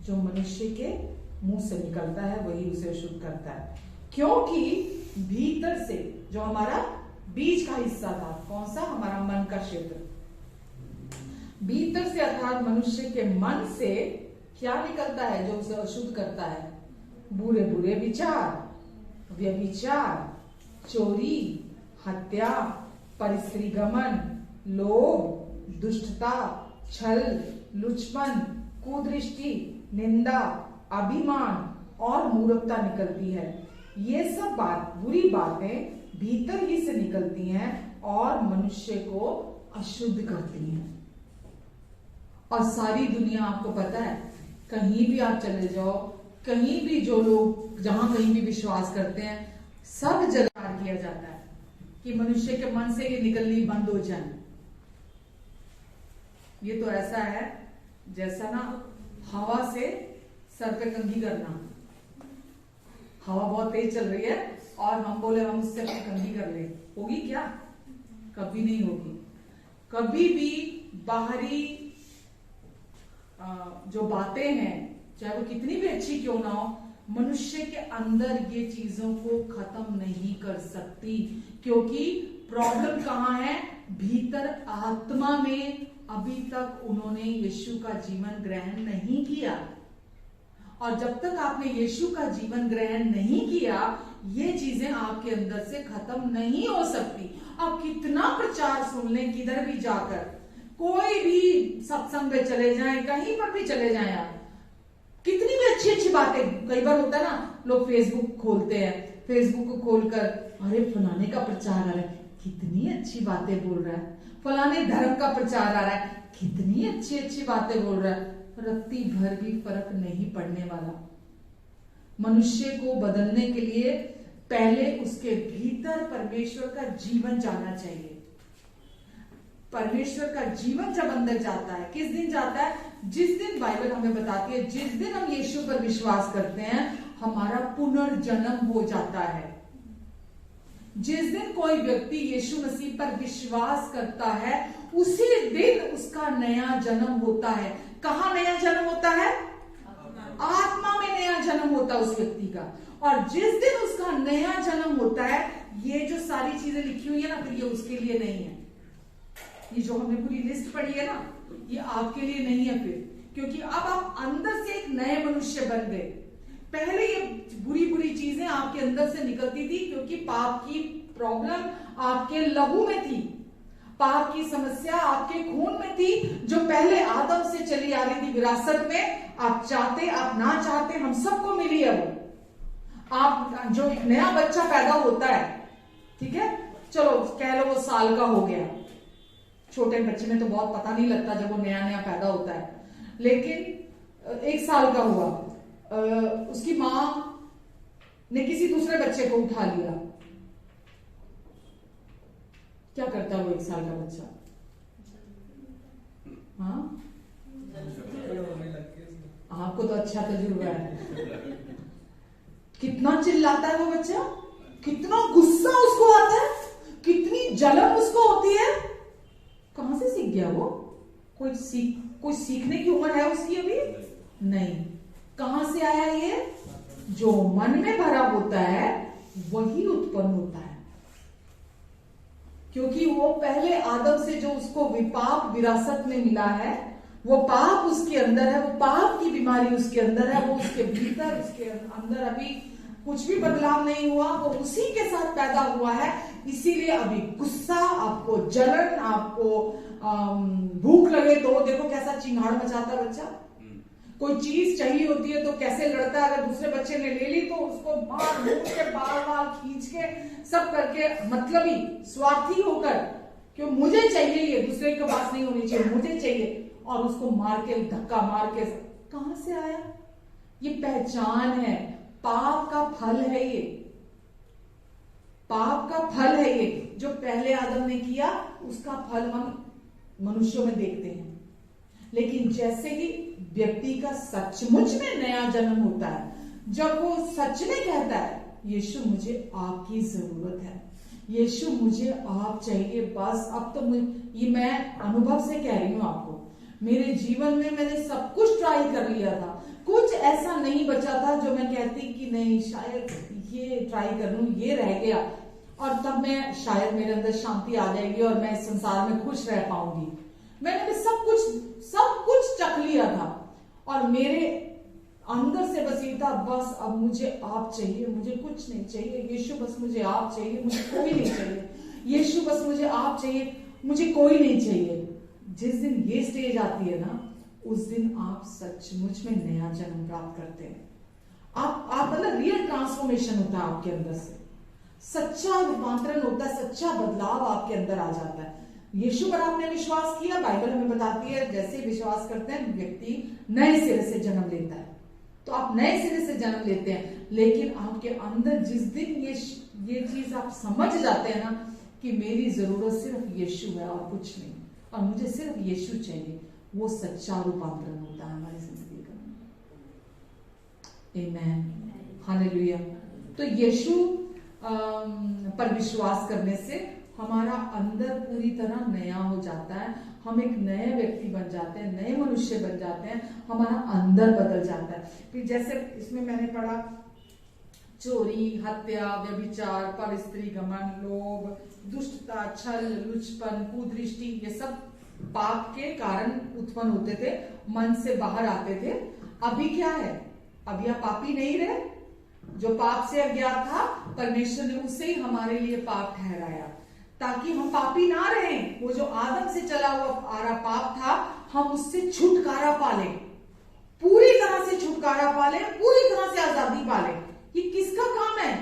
जो मनुष्य के मुंह से निकलता है वही उसे अशुद्ध करता है, क्योंकि भीतर से, जो हमारा बीच का हिस्सा था, कौन सा, हमारा मन का क्षेत्र, भीतर से अर्थात मनुष्य के मन से क्या निकलता है जो उसे अशुद्ध करता है? बुरे बुरे विचार, व्यभिचार, चोरी, हत्या, परस्त्रीगमन, लोभ, दुष्टता, छल, लुचपन, कुदृष्टि, निंदा, अभिमान और मूर्खता निकलती है। ये सब बुरी बातें भीतर ही से निकलती हैं और मनुष्य को अशुद्ध करती हैं। और सारी दुनिया, आपको पता है, कहीं भी आप चले जाओ, कहीं भी जो लोग जहां कहीं भी विश्वास करते हैं, सब जगह किया जाता है कि मनुष्य के मन से ये निकलनी बंद हो जाए। ये तो ऐसा है जैसा ना हवा से सर पे कंघी करना। हवा बहुत तेज चल रही है और हम बोले हम उससे अपनी कंघी कर ले, होगी क्या? कभी नहीं होगी। कभी भी बाहरी जो बातें हैं, चाहे वो कितनी भी अच्छी क्यों ना हो, मनुष्य के अंदर ये चीजों को खत्म नहीं कर सकती, क्योंकि प्रॉब्लम कहां है? भीतर आत्मा में। अभी तक उन्होंने यीशु का जीवन ग्रहण नहीं किया, और जब तक आपने यीशु का जीवन ग्रहण नहीं किया, ये चीजें आपके अंदर से खत्म नहीं हो सकती। आप कितना प्रचार सुन लें, किधर भी जाकर, कोई भी सत्संग में चले जाएं, कहीं पर भी चले जाएं, आप कितनी भी अच्छी अच्छी बातें, कई बार होता है ना, लोग फेसबुक खोलते हैं, फेसबुक को खोलकर अरे फलाने का प्रचार आ रहा है, कितनी अच्छी बातें बोल रहा है, फलाने धर्म का प्रचार आ रहा है, कितनी अच्छी अच्छी बातें बोल रहा है, रत्ती भर भी फर्क नहीं पड़ने वाला। मनुष्य को बदलने के लिए पहले उसके भीतर परमेश्वर का जीवन जाना चाहिए। परमेश्वर का जीवन जब अंदर जाता है, किस दिन जाता है? जिस दिन, बाइबल हमें बताती है, जिस दिन हम यीशु पर विश्वास करते हैं, हमारा पुनर्जन्म हो जाता है। जिस दिन कोई व्यक्ति यीशु मसीह पर विश्वास करता है, उसी दिन उसका नया जन्म होता है। कहां नया जन्म होता है? आत्मा में नया जन्म होता है उस व्यक्ति का। और जिस दिन उसका नया जन्म होता है, ये जो सारी चीजें लिखी हुई है ना, फिर ये उसके लिए नहीं है। ये जो हमने पूरी लिस्ट पढ़ी है ना, ये आपके लिए नहीं है फिर, क्योंकि अब आप अंदर से एक नए मनुष्य बन गए। पहले ये बुरी बुरी चीजें आपके अंदर से निकलती थी, क्योंकि पाप की प्रॉब्लम आपके लहू में थी, पाप की समस्या आपके खून में थी, जो पहले आदम से चली आ रही थी विरासत में। आप चाहते आप ना चाहते, हम सबको मिली है वो। आप जो एक नया बच्चा पैदा होता है, ठीक है, चलो कह लो वो साल का हो गया, छोटे बच्चे में तो बहुत पता नहीं लगता जब वो नया नया पैदा होता है, लेकिन 1 साल का हुआ, उसकी मां ने किसी दूसरे बच्चे को उठा लिया, क्या करता है वो 1 साल का बच्चा? हाँ, आपको तो अच्छा तजुर्बा है। कितना चिल्लाता है वो बच्चा, कितना गुस्सा उसको आता है, कितनी जलन उसको होती है। कहां से सीख गया वो? कोई सीखने की उम्र है उसकी अभी नहीं। कहां से आया ये? जो मन में भरा होता है वही उत्पन्न होता है, क्योंकि वो पहले आदम से जो उसको विपाप विरासत में मिला है, वो पाप उसके अंदर है, वो पाप की बीमारी उसके अंदर है, वो उसके भीतर, उसके अंदर अभी कुछ भी बदलाव नहीं हुआ, वो उसी के साथ पैदा हुआ है। इसीलिए अभी गुस्सा, आपको जलन, आपको भूख लगे तो देखो कैसा चिंगाड़ मचाता बच्चा। कोई चीज चाहिए होती है तो कैसे लड़ता है, अगर दूसरे बच्चे ने ले ली तो उसको मार मूर के बार खींच के सब करके, मतलब ही स्वार्थी होकर, क्यों मुझे चाहिए, ये दूसरे के पास नहीं होनी चाहिए, मुझे चाहिए, और उसको मार के, धक्का मार के। कहां से आया? ये पहचान है, पाप का फल है ये, पाप का फल है ये। जो पहले आदम ने किया उसका फल हम मनुष्यों में देखते हैं। लेकिन जैसे ही व्यक्ति का सचमुच में नया जन्म होता है, जब वो सच में कहता है यीशु मुझे आपकी जरूरत है, यीशु मुझे आप चाहिए, बस अब तो ये मैं अनुभव से कह रही हूं आपको, मेरे जीवन में मैंने सब कुछ ट्राई कर लिया था, कुछ ऐसा नहीं बचा था जो मैं कहती कि नहीं शायद ये ट्राई कर लूं, ये रह गया और तब मैं शायद मेरे अंदर शांति आ जाएगी और मैं इस संसार में खुश रह पाऊंगी। मैंने भी सब कुछ चख लिया था और मेरे अंदर से बस ये था, बस अब मुझे आप चाहिए, मुझे कुछ नहीं चाहिए, यीशु बस मुझे आप चाहिए, मुझे कोई नहीं चाहिए, यीशु बस मुझे आप चाहिए, मुझे कोई नहीं चाहिए। जिस दिन ये स्टेज आती है ना, उस दिन आप सचमुच में नया जन्म प्राप्त करते हैं। आप मतलब रियल ट्रांसफॉर्मेशन होता है आपके अंदर से, सच्चा रूपांतरण होता है, सच्चा बदलाव आपके अंदर आ जाता है। यीशु पर आपने विश्वास किया, बाइबल हमें बताती है जैसे विश्वास करते हैं व्यक्ति नए सिरे से जन्म लेता है। तो आप नए सिरे से जन्म लेते हैं, लेकिन आपके अंदर जिस दिन ये चीज आप समझ जाते हैं ना कि मेरी जरूरत सिर्फ यीशु है और कुछ नहीं, और मुझे सिर्फ यीशु चाहिए, वो सच्चा रूपांतरण होता है हमारी जिंदगी का। आमीन, हालेलुया। तो यीशु पर विश्वास करने से हमारा अंदर पूरी तरह नया हो जाता है, हम एक नए व्यक्ति बन जाते हैं, नए मनुष्य बन जाते हैं, हमारा अंदर बदल जाता है। फिर जैसे इसमें मैंने पढ़ा चोरी, हत्या, व्यभिचार, परस्त्री गमन, लोभ, दुष्टता, छल, लुचपन, कुदृष्टि, ये सब पाप के कारण उत्पन्न होते थे, मन से बाहर आते थे। अभी क्या है? अभी आप पापी नहीं रहे। जो पाप से अज्ञात था, परमेश्वर ने उसे ही हमारे लिए पाप ठहराया ताकि हम पापी ना रहें। वो जो आदम से चला हुआ आ रहा पाप था, हम उससे छुटकारा पाले, पूरी तरह से छुटकारा पाले, पूरी तरह से आजादी पाले। ये किसका काम है?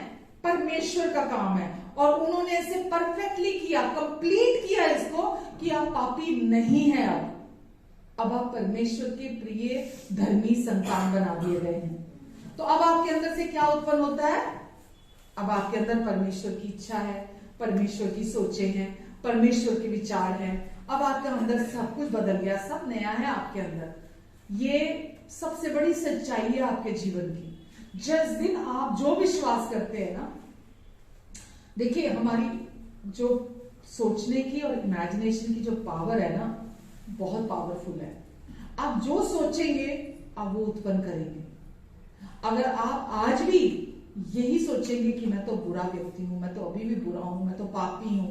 परमेश्वर का काम है, और उन्होंने इसे परफेक्टली किया, कंप्लीट किया इसको कि आप पापी नहीं है। अब आप परमेश्वर के प्रिय धर्मी संतान बना दिए गए हैं। तो अब आपके अंदर से क्या उत्पन्न होता है? अब आपके अंदर परमेश्वर की इच्छा है, परमेश्वर की सोचें हैं, परमेश्वर के विचार हैं। अब आपके अंदर सब कुछ बदल गया, सब नया है आपके अंदर। ये सबसे बड़ी सच्चाई है आपके जीवन की। जिस दिन आप जो विश्वास करते हैं ना, देखिए हमारी जो सोचने की और इमेजिनेशन की जो पावर है ना, बहुत पावरफुल है। आप जो सोचेंगे आप वो उत्पन्न करेंगे। अगर आप आज भी यही सोचेंगे कि मैं तो बुरा व्यक्ति हूं, मैं तो अभी भी बुरा हूं, मैं तो पापी हूं,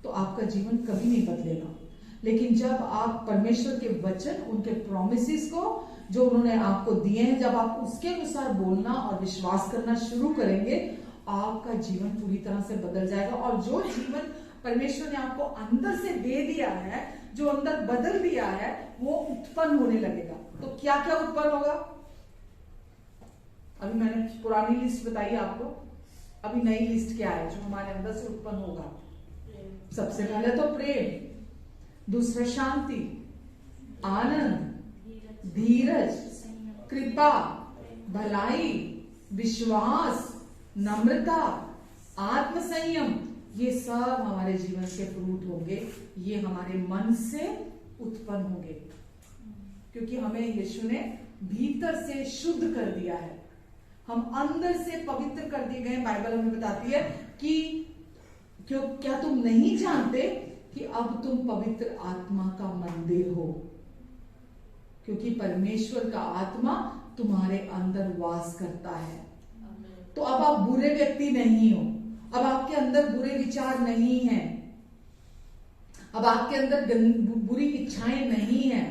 तो आपका जीवन कभी नहीं बदलेगा। लेकिन जब आप परमेश्वर के वचन, उनके प्रोमिसेस को जो उन्होंने आपको दिए हैं, जब आप उसके अनुसार बोलना और विश्वास करना शुरू करेंगे, आपका जीवन पूरी तरह से बदल जाएगा। और जो जीवन परमेश्वर ने आपको अंदर से दे दिया है, जो अंदर बदल दिया है, वो उत्पन्न होने लगेगा। तो क्या क्या उत्पन्न होगा? अभी मैंने पुरानी लिस्ट बताई आपको, अभी नई लिस्ट क्या है जो हमारे अंदर से उत्पन्न होगा? सबसे पहले तो प्रेम, दूसरा शांति, आनंद, धीरज, कृपा, भलाई, विश्वास, नम्रता, आत्मसंयम, ये सब हमारे जीवन के फ्रूट होंगे। ये हमारे मन से उत्पन्न होंगे, क्योंकि हमें यीशु ने भीतर से शुद्ध कर दिया है, हम अंदर से पवित्र कर दिए गए। बाइबल हमें बताती है कि क्या तुम नहीं जानते कि अब तुम पवित्र आत्मा का मंदिर हो, क्योंकि परमेश्वर का आत्मा तुम्हारे अंदर वास करता है। तो अब आप बुरे व्यक्ति नहीं हो, अब आपके अंदर बुरे विचार नहीं है, अब आपके अंदर बुरी इच्छाएं नहीं है,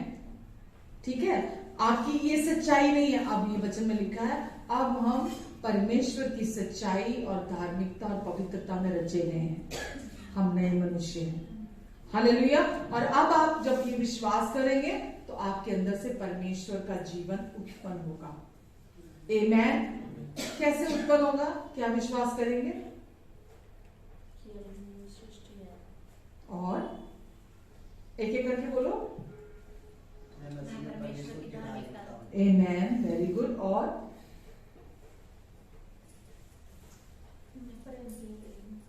ठीक है, आपकी ये सच्चाई नहीं है। अब ये वचन में लिखा है अब हम परमेश्वर की सच्चाई और धार्मिकता और पवित्रता में रचे गए हैं, हम नए मनुष्य हैं। हालेलुया। और अब आप जब ये विश्वास करेंगे तो आपके अंदर से परमेश्वर का जीवन उत्पन्न होगा। आमेन। कैसे उत्पन्न होगा? क्या विश्वास करेंगे? और एक एक करके बोलो। आमेन, वेरी गुड। और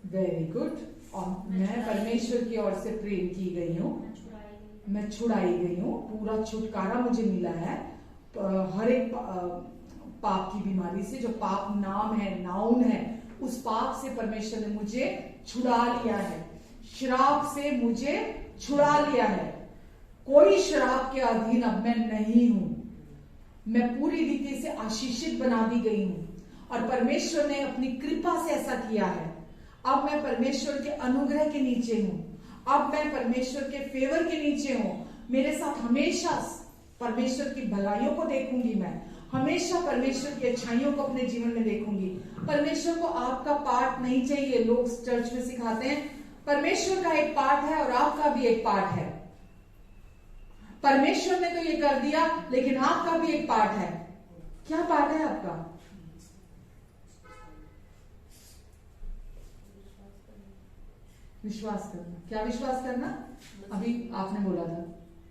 वेरी गुड। और मैं परमेश्वर की ओर से प्रेम की गई हूँ, मैं छुड़ाई गई हूँ, पूरा छुटकारा मुझे मिला है हर एक पाप की बीमारी से। जो पाप नाम है, नाउन है, उस पाप से परमेश्वर ने मुझे छुड़ा लिया है, श्राप से मुझे छुड़ा लिया है। कोई श्राप के अधीन अब मैं नहीं हूं, मैं पूरी रीति से आशीषित बना दी गई हूं और परमेश्वर ने अपनी कृपा से ऐसा किया है। अब मैं परमेश्वर के अनुग्रह के नीचे हूं, अब मैं परमेश्वर के फेवर के नीचे हूं। मेरे साथ हमेशा परमेश्वर की भलाइयों को देखूंगी, मैं हमेशा परमेश्वर की अच्छाइयों को अपने जीवन में देखूंगी। परमेश्वर को आपका पार्ट नहीं चाहिए। लोग चर्च में सिखाते हैं परमेश्वर का एक पार्ट है और आपका भी एक पार्ट है। परमेश्वर ने तो ये कर दिया, लेकिन आपका भी एक पार्ट है। क्या पार्ट है आपका? विश्वास करना। क्या विश्वास करना? अभी आपने बोला था,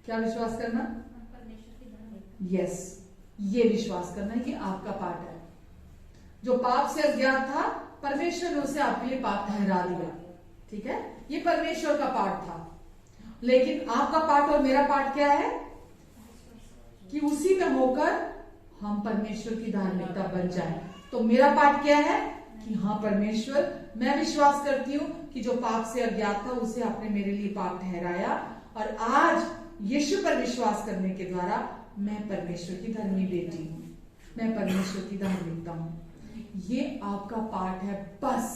क्या विश्वास करना? यस, ये विश्वास करना है कि आपका पाप है। जो पाप से अज्ञात था, परमेश्वर ने उसे आपके लिए पाप ठहरा दिया, ठीक है, ये परमेश्वर का पार्ट था। लेकिन आपका पार्ट और मेरा पार्ट क्या है? कि उसी में होकर हम परमेश्वर की धार्मिकता बन जाए। तो मेरा पार्ट क्या है? कि हाँ परमेश्वर, मैं विश्वास करती हूँ कि जो पाप से अज्ञात था उसे आपने मेरे लिए पाप ठहराया, और आज यीशु पर विश्वास करने के द्वारा मैं परमेश्वर की धर्मी बेटी हूँ, मैं परमेश्वर की धार्मिकता हूँ। ये आपका पार्ट है। बस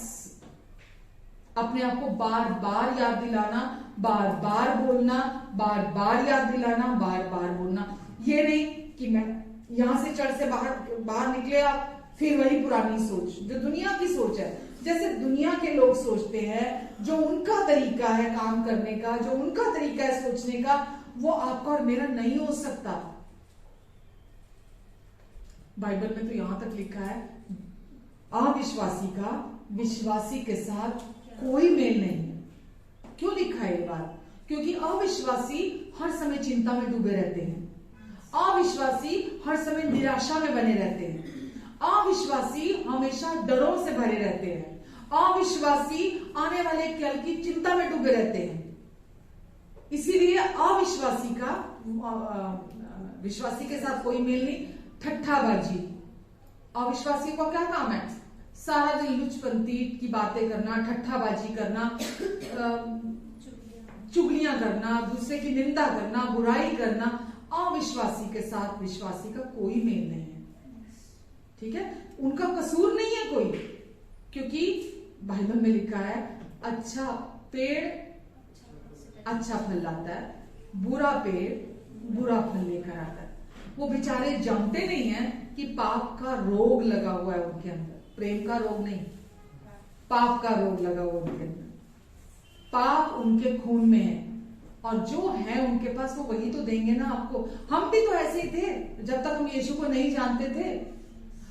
अपने आप को बार बार याद दिलाना, बार बार बोलना, बार बार याद दिलाना, बार बार बोलना। ये नहीं कि मैं यहां से चर्च से बाहर निकले आप फिर वही पुरानी सोच, जो दुनिया की सोच है, जैसे दुनिया के लोग सोचते हैं, जो उनका तरीका है काम करने का, जो उनका तरीका है सोचने का, वो आपका और मेरा नहीं हो सकता। बाइबल में तो यहां तक लिखा है अविश्वासी का विश्वासी के साथ कोई मेल नहीं है। क्यों लिखा है ये बात? क्योंकि अविश्वासी हर समय चिंता में डूबे रहते हैं, अविश्वासी हर समय निराशा में बने रहते हैं, अविश्वासी हमेशा डरों से भरे रहते हैं, अविश्वासी आने वाले कल की चिंता में डूबे रहते हैं। इसीलिए अविश्वासी का विश्वासी के साथ कोई मेल नहीं। ठट्ठाबाजी, अविश्वासी का क्या काम है? सारा दिन लुचपंती की बातें करना, ठट्ठाबाजी करना, चुगलियां करना, दूसरे की निंदा करना, बुराई करना। अविश्वासी के साथ विश्वासी का कोई मेल नहीं है, ठीक है, उनका कसूर नहीं है कोई, क्योंकि बाइबल में लिखा है अच्छा पेड़ अच्छा फल लाता है, बुरा पेड़ बुरा फल लेकर आता है। वो बेचारे जानते नहीं है कि पाप का रोग लगा हुआ है उनके अंदर, प्रेम का रोग नहीं, पाप का रोग लगा हुआ उनके अंदर। पाप उनके खून में है, और जो है उनके पास वो वही तो देंगे ना आपको। हम भी तो ऐसे ही थे जब तक हम यीशु को नहीं जानते थे,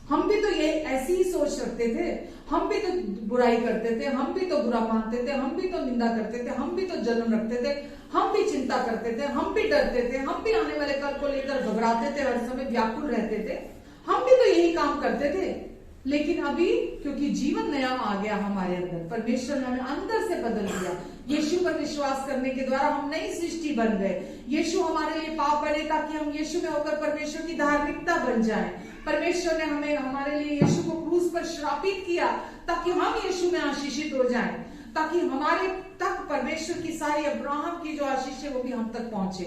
हम भी तो ये ऐसी ही सोच रखते थे, हम भी तो बुराई करते थे, हम भी तो बुरा मानते थे, हम भी तो निंदा करते थे, हम भी तो जलन रखते थे, हम भी चिंता करते थे, हम भी डरते थे, हम भी आने वाले कल को लेकर घबराते थे, हर समय व्याकुल रहते थे, हम भी तो यही काम करते थे। लेकिन अभी क्योंकि जीवन नया आ गया हमारे अंदर, परमेश्वर ने हमें अंदर से बदल दिया। यीशु पर विश्वास करने के द्वारा हम नई सृष्टि बन गए। यीशु हमारे लिए पाप बने ताकि हम यीशु में होकर परमेश्वर की धार्मिकता बन जाएं। परमेश्वर ने हमें हमारे लिए यीशु को क्रूस पर श्रापित किया ताकि हम यीशु में आशीषित हो जाएं, ताकि हमारे तक परमेश्वर की सारी अब्राहम की जो आशीष है वो भी हम तक पहुंचे।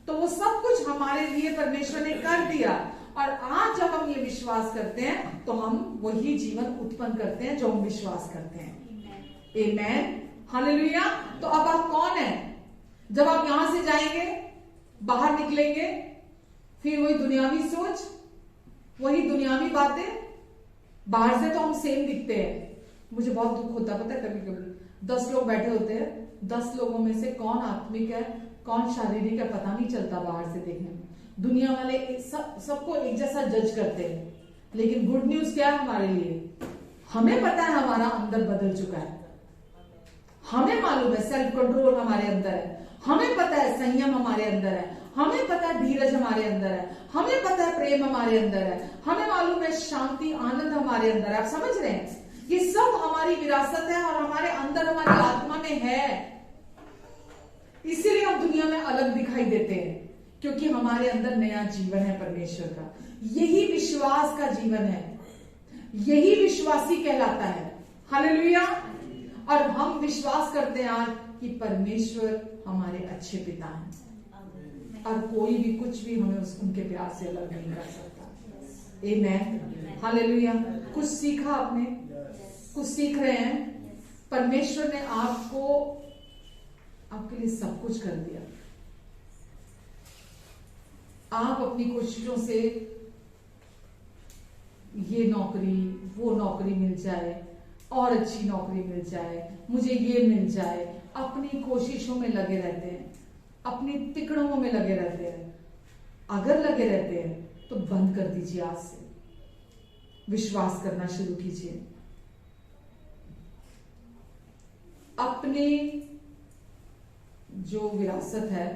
तो वो सब कुछ हमारे लिए परमेश्वर ने कर दिया। और आज जब हम ये विश्वास करते हैं तो हम वही जीवन उत्पन्न करते हैं जो हम विश्वास करते हैं। आमेन, हालेलुया। तो अब आप कौन है? जब आप यहां से जाएंगे, बाहर निकलेंगे, फिर वही दुनियावी सोच, वही दुनियावी बातें। बाहर से तो हम सेम दिखते हैं। मुझे बहुत दुख होता है, पता है, कभी कभी 10 लोग बैठे होते हैं, 10 लोगों में से कौन आत्मिक है कौन शारीरिक है पता नहीं चलता बाहर से देखने में। दुनिया वाले सबको एक जैसा जज करते हैं, लेकिन गुड न्यूज क्या है हमारे लिए? हमें पता है हमारा अंदर बदल चुका है। हमें मालूम है सेल्फ कंट्रोल हमारे अंदर है, हमें पता है संयम हमारे अंदर है, हमें पता है धीरज हमारे अंदर है, हमें पता है प्रेम हमारे अंदर है, हमें मालूम है शांति आनंद हमारे अंदर है। आप समझ रहे हैं? ये सब हमारी विरासत है और हमारे अंदर हमारी आत्मा में है। इसीलिए हम दुनिया में अलग दिखाई देते हैं, क्योंकि हमारे अंदर नया जीवन है परमेश्वर का। यही विश्वास का जीवन है, यही विश्वासी कहलाता है। हालेलुया। और हम विश्वास करते हैं आज कि परमेश्वर हमारे अच्छे पिता हैं और कोई भी कुछ भी हमें उनके प्यार से अलग नहीं कर सकता। आमेन, हालेलुया। कुछ सीखा आपने, कुछ सीख रहे हैं। परमेश्वर ने आपके लिए सब कुछ कर दिया। आप अपनी कोशिशों से ये नौकरी वो नौकरी मिल जाए और अच्छी नौकरी मिल जाए, मुझे ये मिल जाए, अपनी कोशिशों में लगे रहते हैं, अपनी तिकड़ों में लगे रहते हैं। अगर लगे रहते हैं तो बंद कर दीजिए, आज से विश्वास करना शुरू कीजिए। अपने जो विरासत है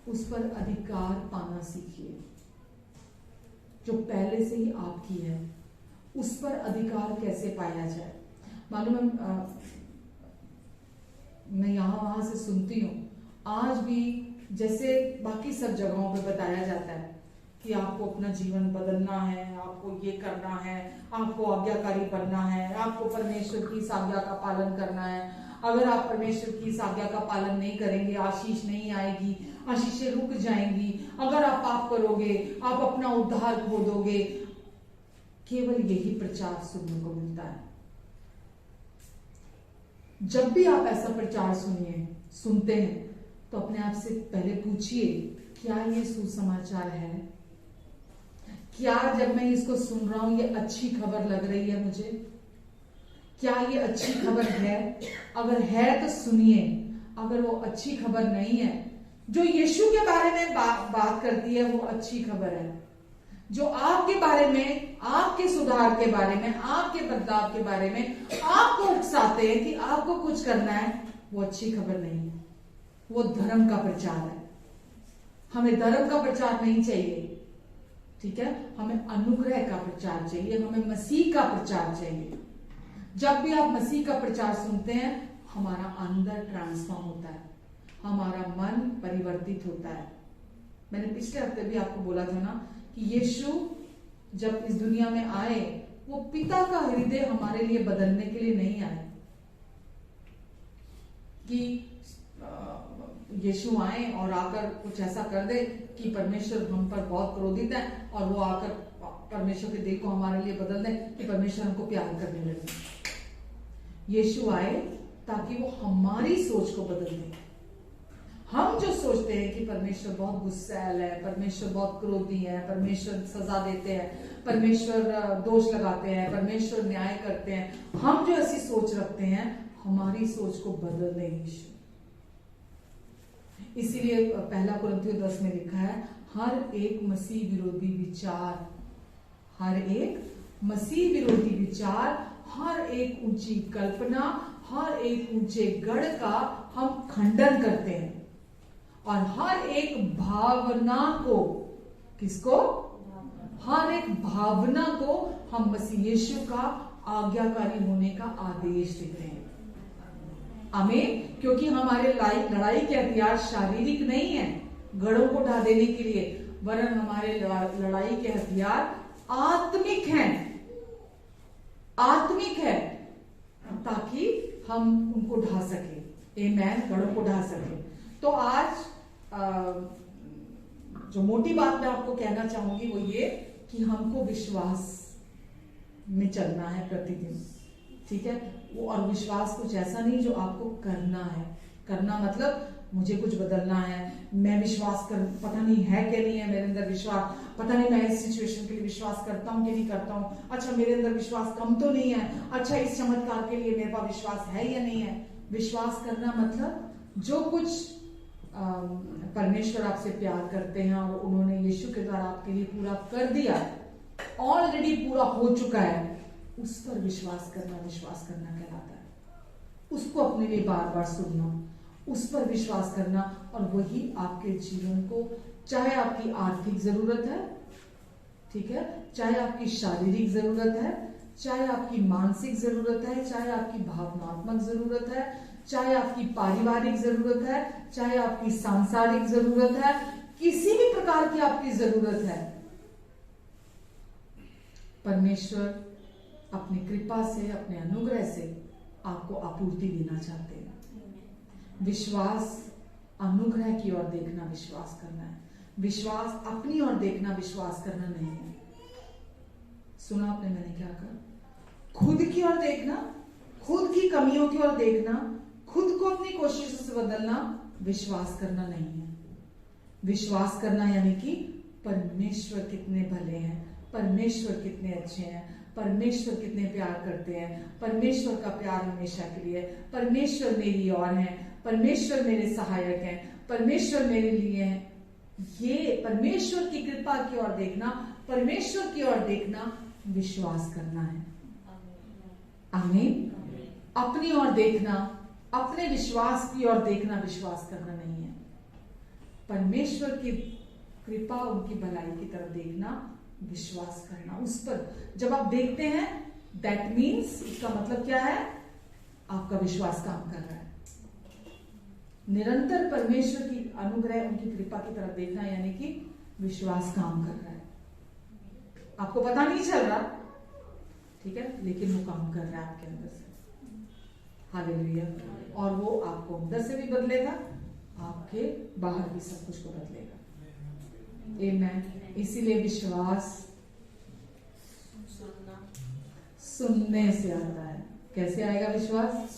उस पर अधिकार पाना सीखिए। जो पहले से ही आपकी है उस पर अधिकार कैसे पाया जाए। मालूम है, मैं यहां वहां से सुनती हूं, आज भी जैसे बाकी सब जगहों पे बताया जाता है कि आपको अपना जीवन बदलना है, आपको ये करना है, आपको आज्ञाकारी बनना है, आपको परमेश्वर की इस आज्ञा का पालन करना है। अगर आप परमेश्वर की इस आज्ञा का पालन नहीं करेंगे, आशीष नहीं आएगी, आशीषें रुक जाएंगी। अगर आप पाप करोगे, आप अपना उद्धार खो दोगे। केवल यही प्रचार सुनने को मिलता है। जब भी आप ऐसा प्रचार सुनते हैं तो अपने आप से पहले पूछिए, क्या ये सुसमाचार है? क्या जब मैं इसको सुन रहा हूं ये अच्छी खबर लग रही है मुझे? क्या ये अच्छी खबर है? अगर है तो सुनिए। अगर वो अच्छी खबर नहीं है, जो यीशु के बारे में बात करती है वो अच्छी खबर है। जो आपके बारे में, आपके सुधार के बारे में, आपके बदलाव के बारे में आपको उकसाते हैं कि आपको कुछ करना है, वो अच्छी खबर नहीं है, वो धर्म का प्रचार है। हमें धर्म का प्रचार नहीं चाहिए, ठीक है? हमें अनुग्रह का प्रचार चाहिए, हमें मसीह का प्रचार चाहिए। जब भी आप मसीह का प्रचार सुनते हैं, हमारा अंदर ट्रांसफॉर्म होता है, हमारा मन परिवर्तित होता है। मैंने पिछले हफ्ते भी आपको बोला था ना कि यीशु जब इस दुनिया में आए, वो पिता का हृदय हमारे लिए बदलने के लिए नहीं आए कि यीशु आए और आकर कुछ ऐसा कर दे कि परमेश्वर हम पर बहुत क्रोधित है और वो आकर परमेश्वर के दिल को हमारे लिए बदल दे कि परमेश्वर हमको प्यार करने लगे। यीशु आए ताकि वो हमारी सोच को बदल दे। हम जो सोचते हैं कि परमेश्वर बहुत गुस्सैल है, परमेश्वर बहुत क्रोधी है, परमेश्वर सजा देते हैं, परमेश्वर दोष लगाते हैं, परमेश्वर न्याय करते हैं, हम जो ऐसी सोच रखते हैं, हमारी सोच को बदल दे यीशु। इसीलिए पहला कुरिन्थियों 10 में लिखा है, हर एक मसीह विरोधी विचार, हर एक मसीह विरोधी विचार, हर एक ऊंची कल्पना, हर एक ऊंचे गढ़ का हम खंडन करते हैं और हर एक भावना को, किसको? हर एक भावना को हम मसीह यीशु का आज्ञाकारी होने का आदेश देते हैं। आमीन। क्योंकि हमारे लड़ाई के हथियार शारीरिक नहीं है गढ़ों को ढा देने के लिए, वरन हमारे लड़ाई के हथियार आत्मिक हैं, आत्मिक है, ताकि हम उनको ढा सके। आमीन। गढ़ों को ढा सके। तो आज जो मोटी बात मैं आपको कहना चाहूंगी वो ये कि हमको विश्वास में चलना है प्रतिदिन, ठीक है। वो और विश्वास कुछ ऐसा नहीं जो आपको करना है। करना मतलब मुझे कुछ बदलना है, मैं विश्वास कर, पता नहीं है कि नहीं है मेरे अंदर विश्वास, पता नहीं मैं इस सिचुएशन के लिए विश्वास करता हूँ कि नहीं करता हूँ, अच्छा मेरे अंदर विश्वास कम तो नहीं है, अच्छा इस चमत्कार के लिए मेरे पास विश्वास है या नहीं है। विश्वास करना मतलब जो कुछ परमेश्वर आपसे प्यार करते हैं और उन्होंने यीशु के द्वारा आपके लिए पूरा कर दिया, ऑलरेडी पूरा हो चुका है, उस पर विश्वास करना कहलाता है। उसको अपने लिए बार बार सुनना, उस पर विश्वास करना, और वही आपके जीवन को, चाहे आपकी आर्थिक जरूरत है, ठीक है, चाहे आपकी शारीरिक जरूरत है, चाहे आपकी मानसिक जरूरत है, चाहे आपकी भावनात्मक जरूरत है, चाहे आपकी पारिवारिक जरूरत है, चाहे आपकी सांसारिक जरूरत है, किसी भी प्रकार की आपकी जरूरत है, परमेश्वर अपनी कृपा से, अपने अनुग्रह से आपको आपूर्ति देना चाहते हैं। विश्वास अनुग्रह की ओर देखना विश्वास करना है, विश्वास अपनी ओर देखना विश्वास करना नहीं है। सुना आपने मैंने क्या कहा? खुद की ओर देखना, खुद की कमियों की ओर देखना, खुद को अपनी कोशिशों से बदलना विश्वास करना नहीं है। विश्वास करना यानी कि परमेश्वर कितने भले हैं, परमेश्वर कितने अच्छे हैं, परमेश्वर कितने प्यार करते हैं, परमेश्वर का प्यार हमेशा के लिए, परमेश्वर मेरी ओर है, परमेश्वर मेरे सहायक हैं, परमेश्वर मेरे लिए हैं। ये परमेश्वर की कृपा की ओर देखना, परमेश्वर की ओर देखना विश्वास करना है। आमीन। अपनी ओर देखना, अपने विश्वास की ओर देखना विश्वास करना नहीं है। परमेश्वर की कृपा, उनकी भलाई की तरफ देखना विश्वास करना। उस पर जब आप देखते हैं, दैट मीन्स, इसका मतलब क्या है? आपका विश्वास काम कर रहा है। निरंतर परमेश्वर की अनुग्रह, उनकी कृपा की तरफ देखना यानी कि विश्वास काम कर रहा है। आपको पता नहीं चल रहा, ठीक है, लेकिन वो काम कर रहा है आपके अंदर से। हालेलुया। और वो आपको अंदर से भी बदलेगा, आपके बाहर भी सब कुछ को बदलेगा। आमीन। इसीलिए विश्वास सुनने से आता है। कैसे आएगा विश्वास?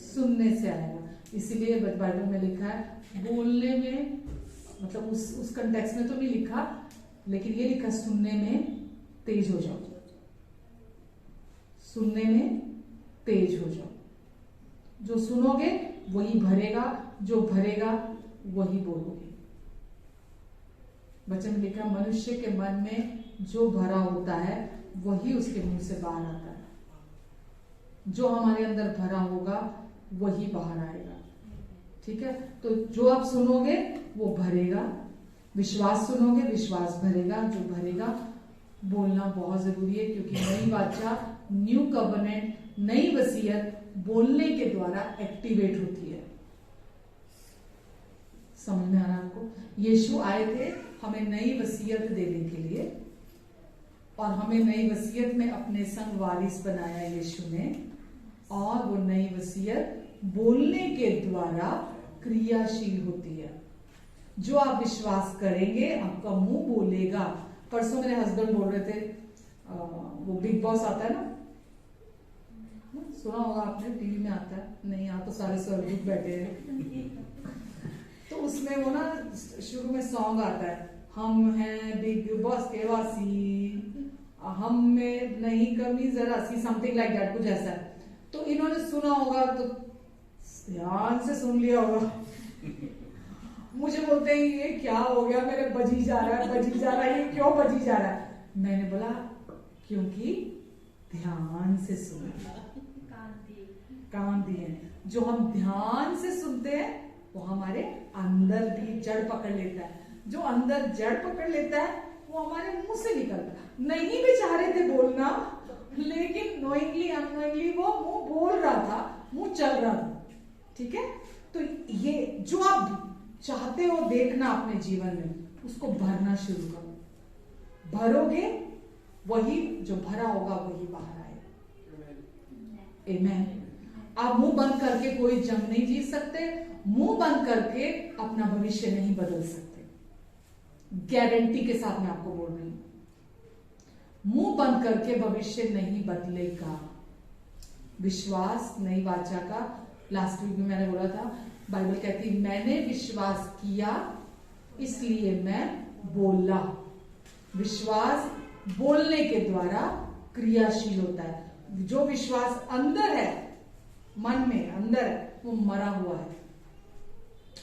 सुनने से आएगा। इसीलिए बाइबल में लिखा है, बोलने में, मतलब उस कंटेक्स्ट में तो नहीं लिखा, लेकिन ये लिखा, सुनने में तेज हो जाओ, सुनने में तेज हो जाओ। जो सुनोगे वही भरेगा, जो भरेगा वही बोलोगे। वचन में लिखा, मनुष्य के मन में जो भरा होता है वही उसके मुंह से बाहर आता है। जो हमारे अंदर भरा होगा वही बाहर आएगा, ठीक है। तो जो आप सुनोगे वो भरेगा, विश्वास सुनोगे विश्वास भरेगा, जो भरेगा। बोलना बहुत जरूरी है, क्योंकि नई वाचा, न्यू कवर्नेंट, नई वसीयत बोलने के द्वारा एक्टिवेट होती है। समझ में आ रहा आपको? यीशु आए थे हमें नई वसीयत देने के लिए, और हमें नई वसीयत में अपने संग वारिस बनाया यीशु ने। और वो नई वसीयत बोलने के द्वारा क्रियाशील होती है। जो आप विश्वास करेंगे, आपका मुंह बोलेगा। परसों मेरे हस्बैंड बोल रहे थे, वो बिग बॉस आता है ना, सुना होगा आपने, टीवी में आता है, नहीं यहाँ तो सारे स्वर्गदूत बैठे हैं। तो उसमें वो ना शुरू में सॉन्ग आता है, हम हैं बिग बॉस के वासी, हम में नहीं कमी जरा सी, समथिंग लाइक दैट, कुछ ऐसा है। तो इन्होंने सुना होगा, तो ध्यान से सुन लिया होगा। मुझे बोलते हैं ये क्या हो गया, मेरे बजी जा रहा है, बजी जा रहा है, ये क्यों बजी जा रहा है? मैंने बोला क्योंकि ध्यान से सुना, कान दिए। जो हम ध्यान से सुनते हैं वो हमारे अंदर भी जड़ पकड़ लेता है। जो अंदर जड़ पकड़ लेता है वो हमारे मुंह से निकलता, नहीं भी चाह रहे थे बोलना, लेकिन नोइंगली अननोइंगली वो मुंह बोल रहा था, मुंह चल रहा था। ठीक है, तो ये जो आप चाहते हो देखना अपने जीवन में, उसको भरना शुरू करो। भरोगे वही जो भरा होगा वही बाहर आएगा। आमेन। आप मुंह बंद करके कोई जंग नहीं जीत सकते, मुंह बंद करके अपना भविष्य नहीं बदल सकते। गारंटी के साथ मैं आपको बोल रही हूं, मुंह बंद करके भविष्य नहीं बदलेगा। विश्वास नई वाचा का, लास्ट वीक में मैंने बोला था, बाइबल कहती मैंने विश्वास किया इसलिए मैं बोला। विश्वास बोलने के द्वारा क्रियाशील होता है। जो विश्वास अंदर है, मन में अंदर है, वो मरा हुआ है।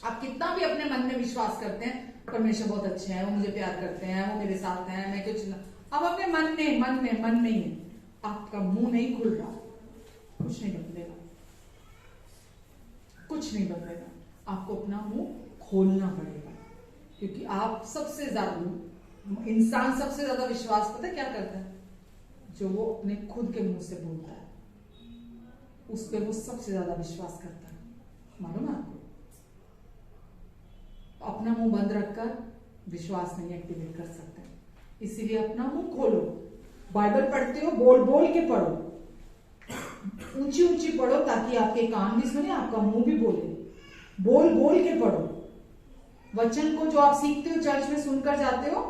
आप कितना भी अपने मन में विश्वास करते हैं, परमेश्वर बहुत अच्छे हैं, वो मुझे प्यार करते हैं, वो मेरे साथ हैं, मैं कुछ ना, अब अपने मन में ही है, आपका मुंह नहीं खुल रहा, कुछ नहीं बदलेगा, कुछ नहीं बदलेगा। आपको अपना मुंह खोलना पड़ेगा, क्योंकि आप सबसे ज्यादा, इंसान सबसे ज्यादा विश्वास पता है क्या करता है? जो वो अपने खुद के मुंह से बोलता है, उस पर वो सबसे ज्यादा विश्वास करता है। मालूम है आपको? अपना मुंह बंद रखकर विश्वास नहीं एक्टिवेट कर सकते, इसीलिए अपना मुंह खोलो। बाइबल पढ़ते हो, बोल बोल के पढ़ो, ऊंची ऊंची पढ़ो, ताकि आपके कान भी सुने, आपका मुंह भी बोले। बोल बोल के पढ़ो वचन को, जो आप सीखते हो चर्च में सुनकर जाते हो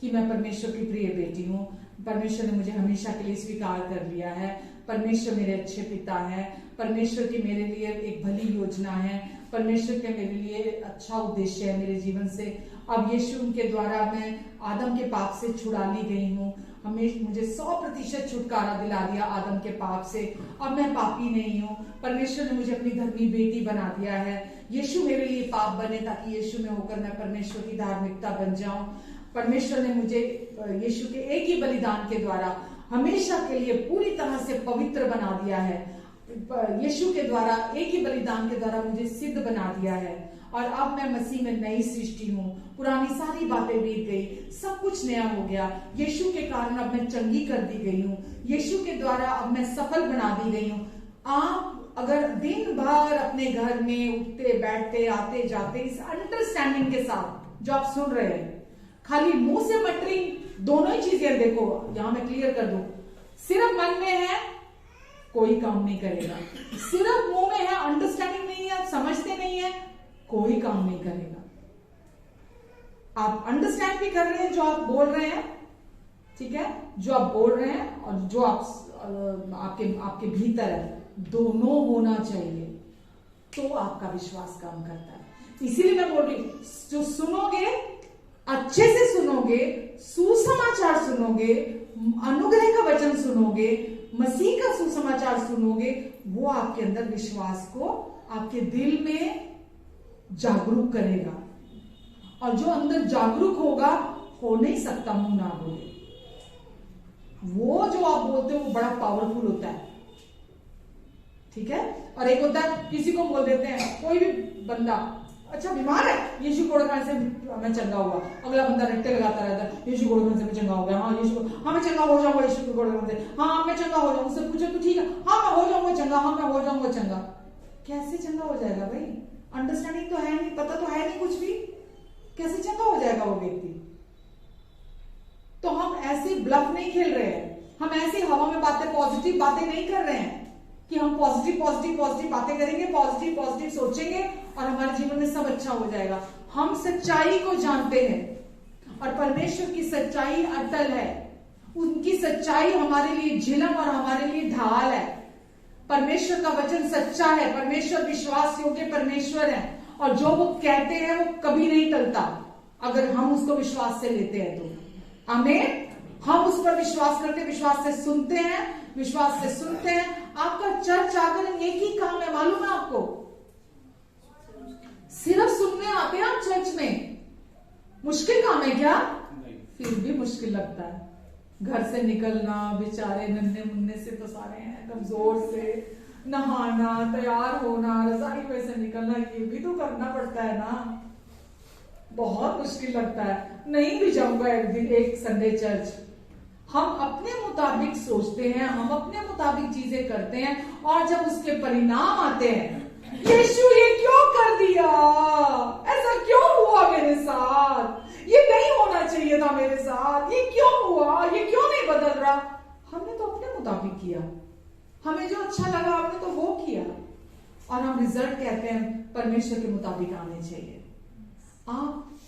कि मैं परमेश्वर की प्रिय बेटी हूं, परमेश्वर ने मुझे हमेशा के लिए स्वीकार कर लिया है, परमेश्वर मेरे अच्छे पिता है, परमेश्वर की मेरे लिए एक भली योजना है, परमेश्वर के मेरे लिए अच्छा उद्देश्य है मेरे जीवन से। अब यीशु के द्वारा मैं आदम के पाप से छुड़ा ली गई हूँ, मुझे 100% छुटकारा दिला दिया आदम के पाप से। अब मैं पापी नहीं हूँ, परमेश्वर ने मुझे अपनी धर्मी बेटी बना दिया है। यीशु मेरे लिए पाप बने ताकि यीशु में होकर मैं परमेश्वर की धार्मिकता बन जाऊं। परमेश्वर ने मुझे यीशु के एक ही बलिदान के द्वारा हमेशा के लिए पूरी तरह से पवित्र बना दिया है। यीशु के द्वारा, एक ही बलिदान के द्वारा मुझे सिद्ध बना दिया है, और अब मैं मसीह में नई सृष्टि हूँ। पुरानी सारी बातें बीत गई, सब कुछ नया हो गया। यीशु के कारण अब मैं चंगी कर दी गई हूँ, यीशु के द्वारा अब मैं सफल बना दी गई हूँ। आप अगर दिन भर अपने घर में उठते बैठते आते जाते इस अंडरस्टैंडिंग के साथ जो आप सुन रहे हैं, खाली मुंह से मटरिंग, दोनों ही चीजें, देखो यहां मैं क्लियर कर दूं, सिर्फ मन में है कोई काम नहीं करेगा, सिर्फ मुंह में है, अंडरस्टैंडिंग नहीं है, समझते नहीं है, कोई काम नहीं करेगा। आप अंडरस्टैंड भी कर रहे हैं जो आप बोल रहे हैं, ठीक है, जो आप बोल रहे हैं और जो आपके भीतर है, दोनों होना चाहिए, तो आपका विश्वास काम करता है। इसीलिए मैं बोल रही हूं, जो सुनोगे, अच्छे से सुनोगे, सुसमाचार सुनोगे, अनुग्रह का वचन सुनोगे, मसीह का सुसमाचार सुनोगे, वो आपके अंदर विश्वास को आपके दिल में जागरूक करेगा। और जो अंदर जागरूक होगा, हो नहीं सकता मुंह ना बोले। वो जो आप बोलते हो वो बड़ा पावरफुल होता है, ठीक है। और एक होता है, किसी को बोल देते हैं, कोई भी बंदा अच्छा बीमार है, यीशु कोड़खाने से मैं चंगा हुआ, अगला बंदा रट्टे लगाता रहता है, यीशु कोड़खाने से मैं चंगा हो गया, हाँ यीशु, हाँ मैं चंगा हो जाऊंगा यीशु कोड़खाने से, हाँ मैं चंगा हो जाऊंगा। उससे पूछो तो ठीक है, हाँ मैं हो जाऊंगा चंगा, हाँ मैं हो जाऊंगा चंगा। कैसे चंगा हो जाएगा भाई? अंडरस्टैंडिंग तो है नहीं, पता तो है नहीं कुछ भी, कैसे चंगा हो जाएगा वो व्यक्ति? तो हम ऐसे ब्लफ नहीं खेल रहे हैं, हम ऐसी हवा में बातें, पॉजिटिव बातें नहीं कर रहे हैं कि हम पॉजिटिव पॉजिटिव पॉजिटिव बातें करेंगे, पॉजिटिव पॉजिटिव सोचेंगे और हमारे जीवन में सब अच्छा हो जाएगा। हम सच्चाई को जानते हैं और परमेश्वर की सच्चाई अटल है, उनकी सच्चाई हमारे लिए झिलम और हमारे लिए ढाल है। परमेश्वर का वचन सच्चा है, परमेश्वर विश्वास योग्य परमेश्वर है, और जो वो कहते हैं वो कभी नहीं टलता, अगर हम उसको विश्वास से लेते हैं तो। आमीन। हम उस पर विश्वास करते, विश्वास से सुनते हैं, विश्वास से सुनते हैं। आपका चर्च आकर एक ही काम है, मालूम है आपको? सिर्फ सुनने आते हैं आप चर्च में। मुश्किल काम है क्या? फिर भी मुश्किल लगता है। घर से निकलना, बेचारे नन्हे मुन्ने से तो सारे हैं, कमजोर से नहाना, तैयार होना, रजाई में से निकलना, ये भी तो करना पड़ता है ना। बहुत मुश्किल लगता है, नहीं भी जाऊंगा एक दिन, एक संडे चर्च। हम अपने मुताबिक सोचते हैं, हम अपने मुताबिक चीजें करते हैं, और जब उसके परिणाम आते हैं, यीशु ये क्यों कर दिया, ऐसा क्यों हुआ मेरे साथ, ये नहीं होना चाहिए था मेरे साथ, ये क्यों हुआ, ये क्यों नहीं बदल रहा। हमने तो अपने मुताबिक किया, हमें जो अच्छा लगा हमने तो वो किया, और हम रिजल्ट कहते हैं परमेश्वर के मुताबिक आने चाहिए। आप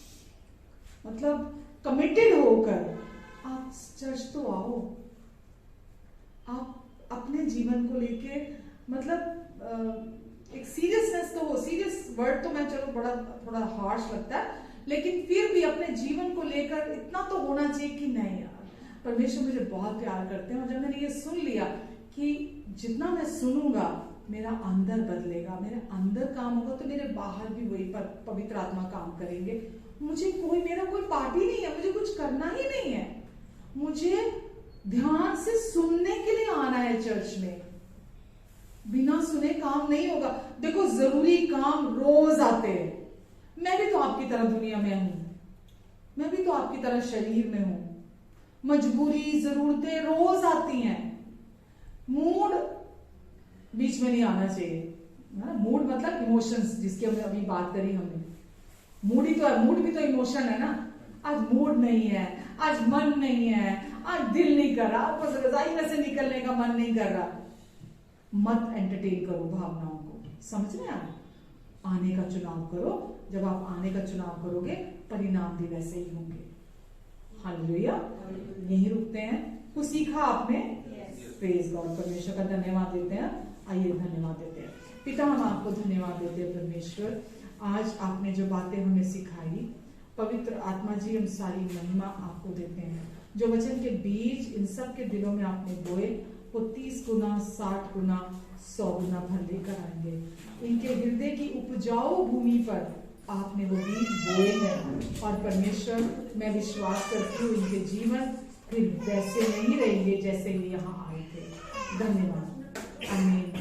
मतलब कमिटेड होकर आप चर्च तो आओ, आप अपने जीवन को लेके मतलब एक सीरियसनेस तो हो, सीरियस वर्ड तो मैं चलो बड़ा थोड़ा हार्श लगता है, लेकिन फिर भी अपने जीवन को लेकर इतना तो होना चाहिए कि नहीं यार, परमेश्वर मुझे बहुत प्यार करते हैं। और जब मैंने ये सुन लिया कि जितना मैं सुनूंगा मेरा अंदर बदलेगा, मेरे अंदर काम होगा, तो मेरे बाहर भी वही पवित्र आत्मा काम करेंगे। मुझे मेरा कोई पार्टी नहीं है, मुझे कुछ करना ही नहीं है, मुझे ध्यान से सुनने के लिए आना है चर्च में। बिना सुने काम नहीं होगा। देखो जरूरी काम रोज आते हैं, मैं भी तो आपकी तरह दुनिया में हूं, मैं भी तो आपकी तरह शरीर में हूं, मजबूरी जरूरतें रोज आती हैं। मूड बीच में नहीं आना चाहिए, मूड मतलब इमोशंस जिसकी हमने अभी बात करी हमने, मूड ही तो है, मूड भी तो इमोशन है ना। आज मूड नहीं है, आज मन नहीं है, आज दिल नहीं कर रहा, ऊपर रजाई में से निकलने का मन नहीं कर रहा, मत एंटरटेन करो भावनाओं को, समझ रहे हैं आप? आने का चुनाव करो, जब आप आने का चुनाव करोगे परिणाम भी वैसे ही होंगे। हालेलुया। यहीं रुकते हैं, कुछ सीखा आपने? प्रेज गॉड, परमेश्वर का धन्यवाद देते हैं। आइए धन्यवाद देते हैं। पिता हम आपको धन्यवाद देते हैं परमेश्वर, आज आपने जो बातें हमें सिखाई, पवित्र आत्मा जी हम सारी महिमा आपको देते हैं। जो वचन के बीज इन सब के दिलों में आपने बोए वो 30 गुना 60 गुना 100 गुना भर लेकर आएंगे। इनके हृदय की उपजाऊ भूमि पर आपने वो बीज बोए हैं, और परमेश्वर मैं विश्वास करती हूँ इनके जीवन फिर वैसे नहीं रहेंगे जैसे ये यहाँ आए थे। धन्यवाद। आमीन।